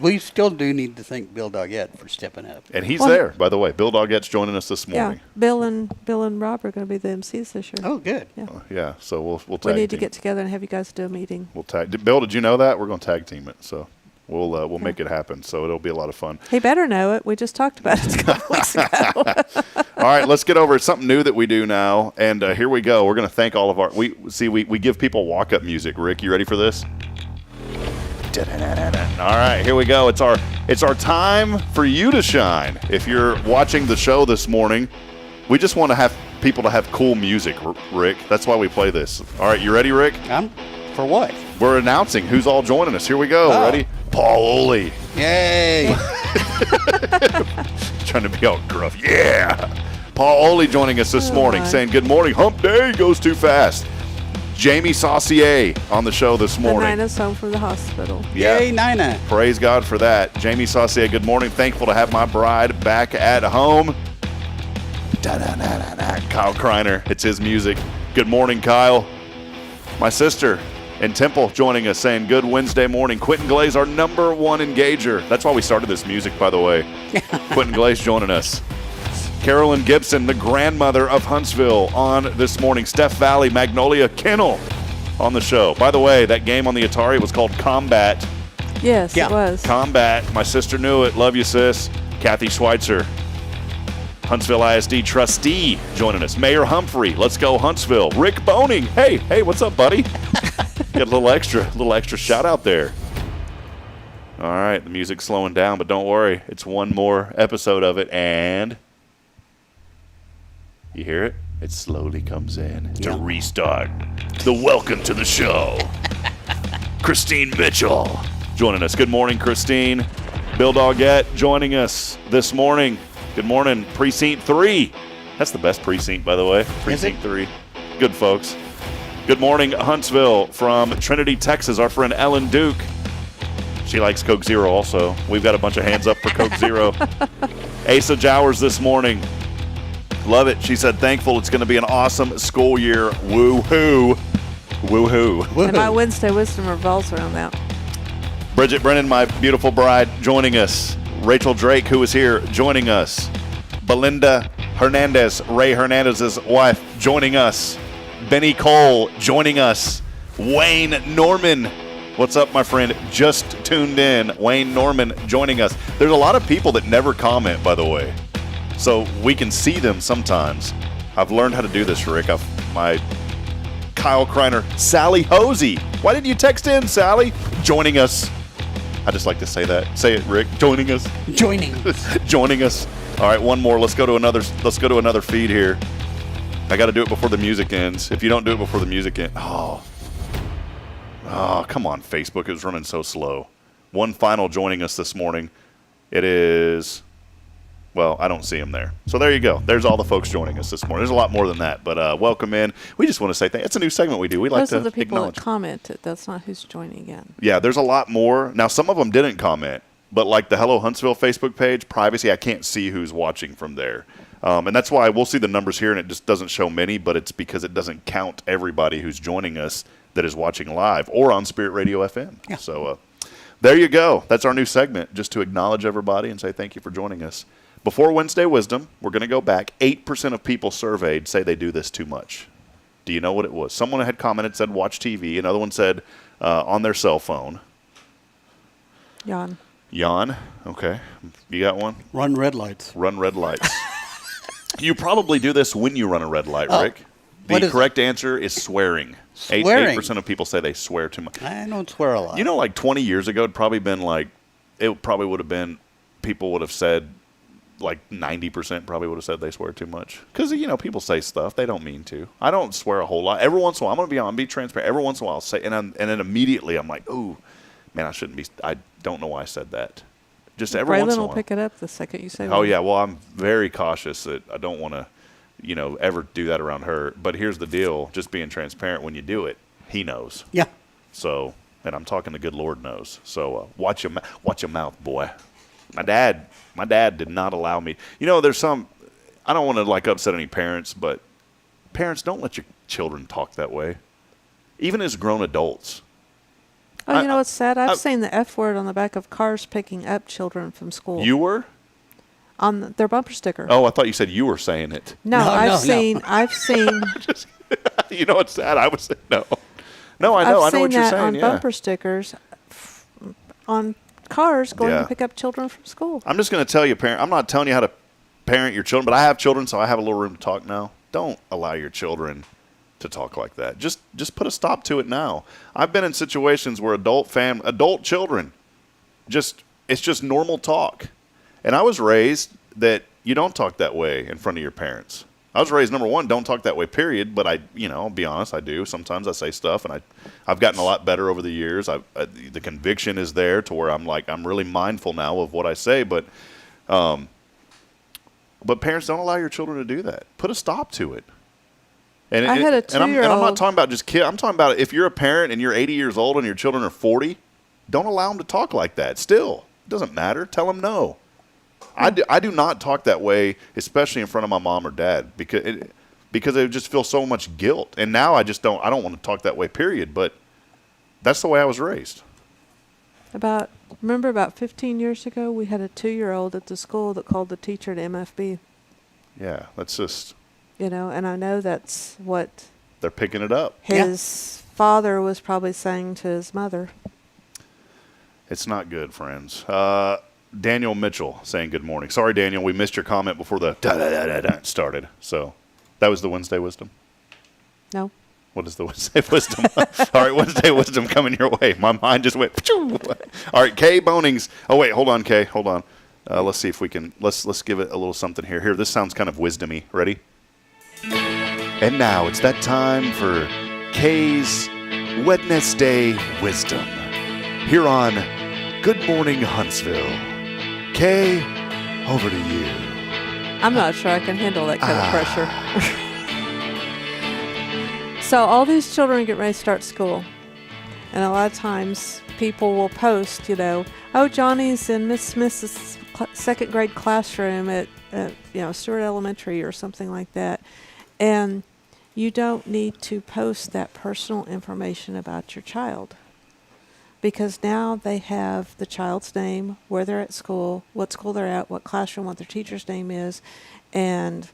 we still do need to thank Bill Doggett for stepping up. And he's there, by the way. Bill Doggett's joining us this morning. Yeah, Bill and Rob are going to be the MCs this year. Oh, good. Yeah. Yeah, so we'll tag We need to team. get together and have you guys do a meeting. We'll tag. Bill, did you know that? We're going to tag team it. So We'll make it happen. So it'll be a lot of fun. He better know it. We just talked about it a couple weeks ago. All right, let's get over it. Something new that we do now, and here we go. We're going to thank all of our. We give people walk-up music. Rick, you ready for this? All right, here we go. It's our time for you to shine. If you're watching the show this morning, we just want to have people to have cool music, Rick. That's why we play this. All right, you ready, Rick? For what? We're announcing who's all joining us. Here we go. Oh. Ready? Paul Oley. Yay! Trying to be all gruff. Yeah. Paul Oley joining us this morning, saying good morning. Hump day goes too fast. Jamie Saucier on the show this morning. Nina's home from the hospital. Yeah. Yay, Nina. Praise God for that. Jamie Saucier, good morning. Thankful to have my bride back at home. Kyle Kreiner, it's his music. Good morning, Kyle. My sister in Temple joining us, saying good Wednesday morning. Quentin Glaze, our #1 engager. That's why we started this music, by the way. Quentin Glaze joining us. Carolyn Gibson, the grandmother of Huntsville, on this morning. Steph Valley, Magnolia Kennel on the show. By the way, that game on the Atari was called Combat. Yes, it was. Combat. My sister knew it. Love you, sis. Kathy Schweitzer, Huntsville ISD trustee, joining us. Mayor Humphrey, let's go Huntsville. Rick Boehning, hey, what's up, buddy? Get a little extra shout out there. All right, the music's slowing down, but don't worry. It's one more episode of it, and you hear it? It slowly comes in to restart the welcome to the show. Christine Mitchell joining us. Good morning, Christine. Bill Doggett joining us this morning. Good morning, Precinct 3. That's the best precinct, by the way. Precinct 3. Good folks. Good morning, Huntsville from Trinity, Texas. Our friend Ellen Duke. She likes Coke Zero also. We've got a bunch of hands up for Coke Zero. Asa Jowers this morning. Love it. She said, thankful it's going to be an awesome school year. Woo-hoo. Woo-hoo. And my Wednesday wisdom revolves around that. Bridget Brennan, my beautiful bride, joining us. Rachel Drake, who is here, joining us. Belinda Hernandez, Ray Hernandez's wife, joining us. Benny Cole, joining us. Wayne Norman, what's up, my friend? Just tuned in. Wayne Norman joining us. There's a lot of people that never comment, by the way, so we can see them sometimes. I've learned how to do this, Rick. My Kyle Kreiner, Sally Hosey. Why didn't you text in, Sally? Joining us. I just like to say that. Say it, Rick. Joining us. Joining us. All right, one more. Let's go to another feed here. I got to do it before the music ends. If you don't do it before the music ends, oh, come on, Facebook. It was running so slow. One final joining us this morning. It is, well, I don't see him there. So there you go. There's all the folks joining us this morning. There's a lot more than that, but welcome in. We just want to say thanks. It's a new segment we do. We like Those to are the people acknowledge. that commented. That's not who's joining in. Yeah, there's a lot more. Now, some of them didn't comment, but like the Hello Huntsville Facebook page, privacy, I can't see who's watching from there. And that's why we'll see the numbers here, and it just doesn't show many, but it's because it doesn't count everybody who's joining us that is watching live or on Spirit Radio FM. Yeah. So there you go. That's our new segment, just to acknowledge everybody and say thank you for joining us. Before Wednesday Wisdom, we're going to go back. 8% of people surveyed say they do this too much. Do you know what it was? Someone had commented, said watch TV. Another one said on their cell phone. Yawn. Okay. You got one? Run red lights. Run red lights. You probably do this when you run a red light, Rick. The correct answer is swearing. Swearing. 8% of people say they swear too much. I don't swear a lot. You know, like 20 years ago, it probably would have been, people would have said, like 90% probably would have said they swear too much. Because, people say stuff they don't mean to. I don't swear a whole lot. Every once in a while, I'm going to be transparent. Every once in a while, I'll say, and then immediately I'm like, ooh, man, I don't know why I said that. Just every once in a while. Braylon will pick it up the second you say Oh, yeah. Well, I'm very cautious that I don't want to, ever do that around her. But here's the deal. Just being transparent, when you do it, he knows. Yeah. So, and I'm talking the good Lord knows. So watch your mouth, boy. My dad did not allow me. There's some, I don't want to upset any parents, but parents, don't let your children talk that way. Even as grown adults. Oh, you know what's sad? I've seen the F word on the back of cars picking up children from school. You were? On their bumper sticker. Oh, I thought you said you were saying it. No, I've seen. You know what's sad? I was saying no. No, I know. I know what you're saying. On bumper stickers on cars going Yeah. to pick up children from school. I'm just going to tell you, parent. I'm not telling you how to parent your children, but I have children, so I have a little room to talk now. Don't allow your children to talk like that. Just put a stop to it now. I've been in situations where adult children, it's just normal talk. And I was raised that you don't talk that way in front of your parents. I was raised, number one, don't talk that way, period. But I'll be honest, I do. Sometimes I say stuff, and I've gotten a lot better over the years. The conviction is there to where I'm really mindful now of what I say. But parents, don't allow your children to do that. Put a stop to it. And I had a 2-year-old. And I'm not talking about just kids. I'm talking about if you're a parent and you're 80 years old and your children are 40, don't allow them to talk like that. Still, it doesn't matter. Tell them no. I do not talk that way, especially in front of my mom or dad, because it just feels so much guilt. And now I don't want to talk that way, period. But that's the way I was raised. Remember about 15 years ago, we had a 2-year-old at the school that called the teacher to MFB. Yeah, that's just... And I know that's what... They're picking it up. His father was probably saying to his mother. It's not good, friends. Daniel Mitchell saying good morning. Sorry, Daniel, we missed your comment before the da-da-da-da-da started. So that was the Wednesday wisdom? No. What is the Wednesday wisdom? All right, Wednesday wisdom coming your way. My mind just went. All right, Kaye Boehning's. Oh wait, hold on, Kaye, hold on. Let's see if we can. Let's give it a little something here. Here, this sounds kind of wisdomy. Ready? And now it's that time for Kaye's Wednesday wisdom here on Good Morning Huntsville. Kaye, over to you. I'm not sure I can handle that kind of pressure. So all these children get ready to start school. And a lot of times people will post, oh, Johnny's in Miss Smith's second grade classroom at Stewart Elementary or something like that. And you don't need to post that personal information about your child. Because now they have the child's name, where they're at school, what school they're at, what classroom, what their teacher's name is, and,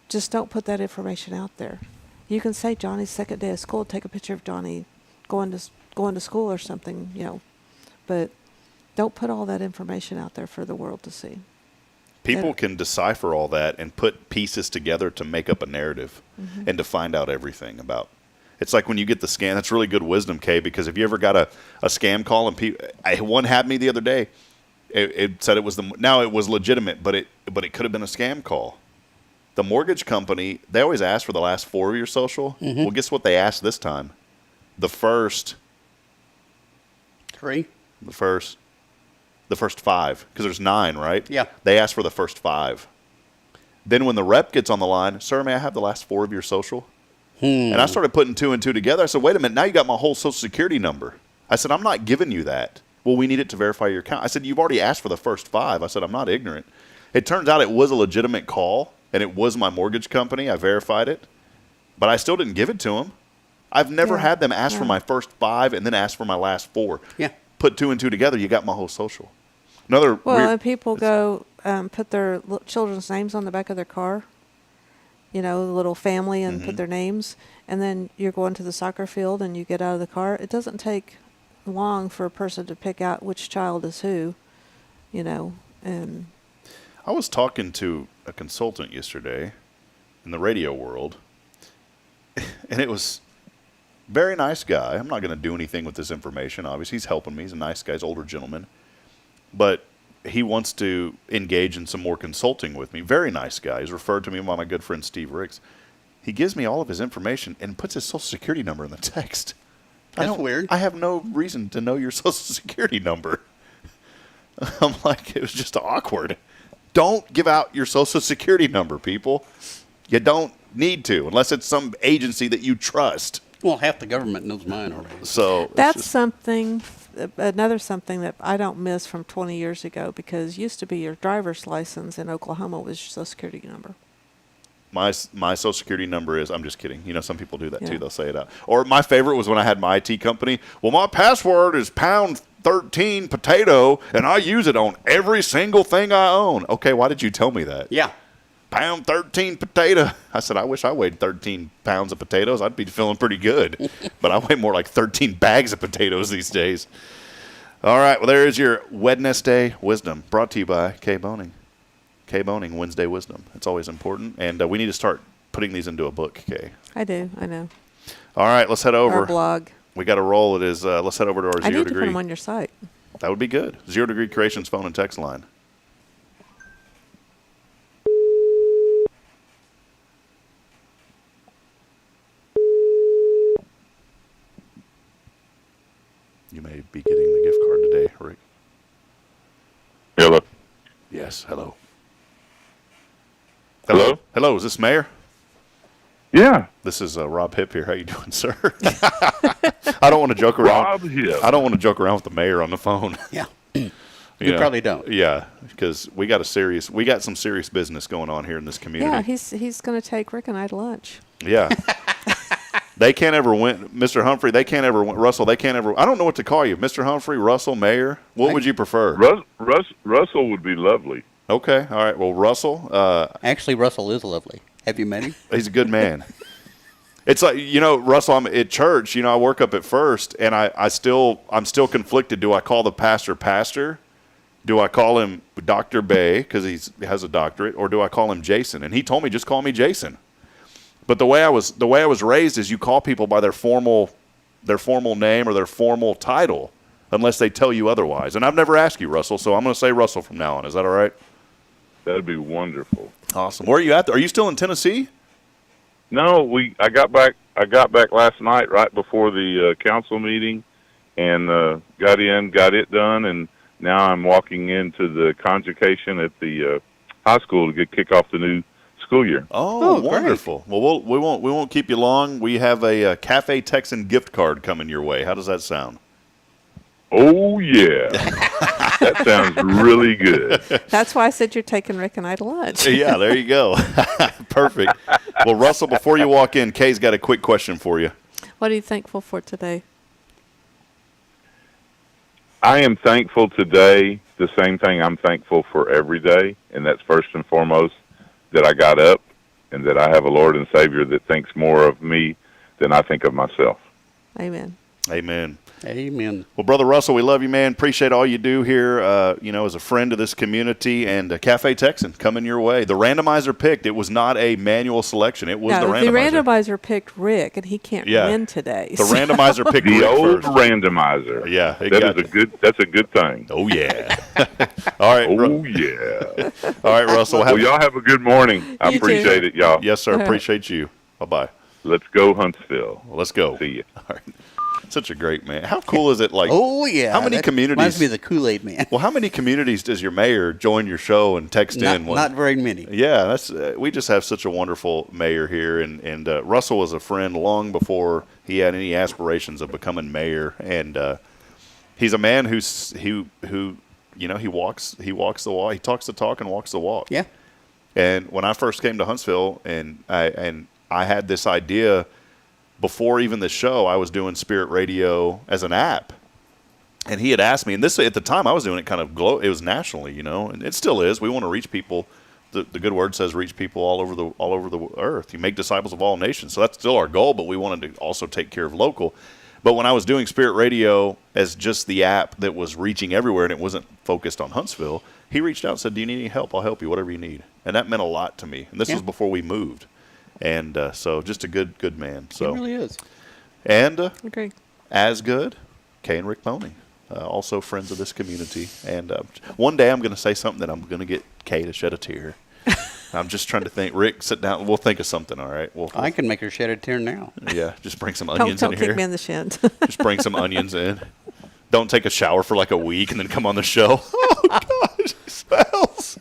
just don't put that information out there. You can say Johnny's second day of school, take a picture of Johnny going to school or something, but don't put all that information out there for the world to see. People can decipher all that and put pieces together to make up a narrative and to find out everything about. It's like when you get the scam. That's really good wisdom, Kaye, because if you ever got a scam call and one had me the other day, it said it was now it was legitimate, but it could have been a scam call. The mortgage company, they always ask for the last 4 of your social. Well, guess what they asked this time? The first 3. The first 5, because there's 9, right? Yeah. They asked for the first 5. Then when the rep gets on the line, sir, may I have the last 4 of your social? And I started putting 2 and 2 together. I said, wait a minute, now you got my whole Social Security number. I said, I'm not giving you that. Well, we need it to verify your account. I said, you've already asked for the first 5. I said, I'm not ignorant. It turns out it was a legitimate call, and it was my mortgage company. I verified it. But I still didn't give it to them. I've never had them ask for my first 5 and then ask for my last 4. Yeah. Put 2 and 2 together, you got my whole social. And people go put their children's names on the back of their car, the little family, and put their names. And then you're going to the soccer field and you get out of the car. It doesn't take long for a person to pick out which child is who, and I was talking to a consultant yesterday in the radio world, and it was a very nice guy. I'm not going to do anything with this information, obviously. He's helping me. He's a nice guy. He's an older gentleman. But he wants to engage in some more consulting with me. Very nice guy. He's referred to me by my good friend Steve Riggs. He gives me all of his information and puts his Social Security number in the text. That's weird. I have no reason to know your Social Security number. I'm like, it was just awkward. Don't give out your Social Security number, people. You don't need to, unless it's some agency that you trust. Well, half the government knows mine already. So that's another something that I don't miss from 20 years ago, because used to be your driver's license in Oklahoma was your Social Security number. My Social Security number is, I'm just kidding. Some people do that too. They'll say it out. Or my favorite was when I had my IT company. Well, my password is pound 13 potato, and I use it on every single thing I own. Okay, why did you tell me that? Yeah. Pound 13 potato. I said, I wish I weighed 13 pounds of potatoes. I'd be feeling pretty good. But I weigh more like 13 bags of potatoes these days. All right. Well, there is your Wednesday wisdom brought to you by Kaye Boehning. Kaye Boehning, Wednesday wisdom. It's always important. And we need to start putting these into a book, Kaye. I do. I know. All right. Let's head over. Our blog. We got to roll. It is. Let's head over to our I 0 need degree. to put them on your site. That would be good. 0 Degree Creations phone and text line. You may be getting the gift card today, Rick. Hello. Yes, hello. Hello? Hello, is this Mayor? Yeah. This is Rob Hipp here. How you doing, sir? I don't want to joke around. Rob Hipp. I don't want to joke around with the mayor on the phone. Yeah. You You probably don't. Yeah, because we got some serious business going on here in this community. Yeah, he's going to take Rick and I to lunch. Yeah. They can't ever win, Mr. Humphrey. They can't ever win, Russell. They can't ever. I don't know what to call you, Mr. Humphrey, Russell, Mayor. What would you prefer? Russell would be lovely. Okay, all right. Well, Russell. Actually, Russell is lovely. Have you met him? He's a good man. It's like, Russell, I'm at church. I work up at First, and I'm still conflicted. Do I call the pastor? Do I call him Dr. Bay because he has a doctorate, or do I call him Jason? And he told me just call me Jason. But the way I was raised is you call people by their formal name or their formal title, unless they tell you otherwise. And I've never asked you, Russell, so I'm going to say Russell from now on. Is that all right? That'd be wonderful. Awesome. Where are you at? Are you still in Tennessee? No, I got back last night right before the council meeting, and got it done, and now I'm walking into the convocation at the high school to kick off the new school year. Oh, wonderful. Great. Well, we won't keep you long. We have a Cafe Texan gift card coming your way. How does that sound? Oh, yeah. That sounds really good. That's why I said you're taking Rick and I to lunch. Yeah, there you go. Perfect. Well, Russell, before you walk in, Kay's got a quick question for you. What are you thankful for today? I am thankful today, the same thing I'm thankful for every day, and that's first and foremost that I got up and that I have a Lord and Savior that thinks more of me than I think of myself. Amen. Amen. Amen. Well, Brother Russell, we love you, man. Appreciate all you do here, as a friend of this community, and Cafe Texan coming your way. The randomizer picked. It was not a manual selection. It was the randomizer. The randomizer picked Rick, and he can't win today. The randomizer picked the Rick old first. randomizer. Yeah. That's a good thing. Oh, yeah. All right. Oh, yeah. All right, Russell. Well, y'all have a good morning. I appreciate it, y'all. Yes, sir. Appreciate you. Bye-bye. Let's go, Huntsville. Well, let's go. See you. All right. Such a great man. How cool is it? Like, oh yeah. How many communities? Reminds me of the Kool-Aid Man. Well, how many communities does your mayor join your show and text in? Not very many. Yeah, that's we just have such a wonderful mayor here, and Russell was a friend long before he had any aspirations of becoming mayor, and he's a man who he walks the walk. He talks the talk and walks the walk. Yeah. And when I first came to Huntsville, and I had this idea. Before even the show, I was doing Spirit Radio as an app, and he had asked me. And this at the time, I was doing it kind of it was nationally, and it still is. We want to reach people. The good word says reach people all over the earth. You make disciples of all nations. So that's still our goal. But we wanted to also take care of local. But when I was doing Spirit Radio as just the app that was reaching everywhere, and it wasn't focused on Huntsville, he reached out and said, "Do you need any help? I'll help you. Whatever you need." And that meant a lot to me. And this was before we moved. And so just a good man. So He really is. And okay. As good, Kaye and Rick Boehning, also friends of this community. And one day I'm going to say something that I'm going to get Kaye to shed a tear. I'm just trying to think. Rick, sit down. We'll think of something, all right? I can make her shed a tear now. Yeah, just bring some onions don't in here. kick me in the shins. Just bring some onions in. Don't take a shower for like a week and then come on the show. Oh, gosh, it smells.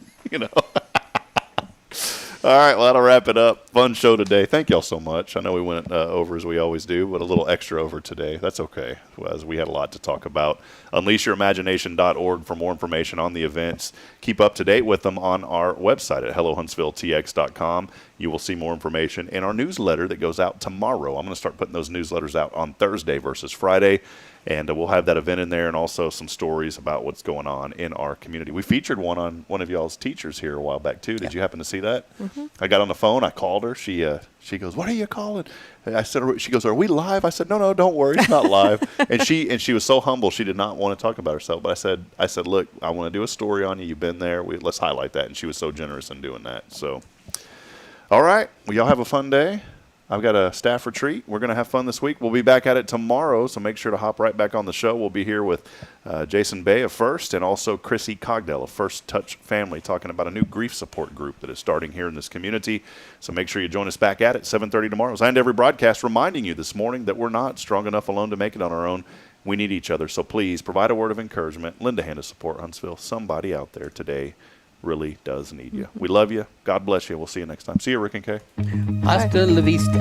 All right, well, that'll wrap it up. Fun show today. Thank y'all so much. I know we went over as we always do, but a little extra over today. That's okay, as we had a lot to talk about. UnleashYourImagination.org for more information on the events. Keep up to date with them on our website at HelloHuntsvilleTX.com. You will see more information in our newsletter that goes out tomorrow. I'm going to start putting those newsletters out on Thursday versus Friday. And we'll have that event in there and also some stories about what's going on in our community. We featured one on one of y'all's teachers here a while back, too. Did you happen to see that? Mm-hmm. I got on the phone. I called her. She goes, "What are you calling?" And I said, she goes, "Are we live?" I said, "No, don't worry. It's not live." and she was so humble. She did not want to talk about herself. But I said, "Look, I want to do a story on you. You've been there. Let's highlight that." And she was so generous in doing that. So, all right. Well, y'all have a fun day. I've got a staff retreat. We're going to have fun this week. We'll be back at it tomorrow, so make sure to hop right back on the show. We'll be here with Jason Bay of First and also Chrissy Cogdell of First Touch Family talking about a new grief support group that is starting here in this community. So make sure you join us back at it, 7:30 tomorrow. As I end every broadcast, reminding you this morning that we're not strong enough alone to make it on our own. We need each other. So please provide a word of encouragement. Lend a hand to support Huntsville. Somebody out there today really does need you. We love you. God bless you. We'll see you next time. See you, Rick and Kay. Hasta la vista.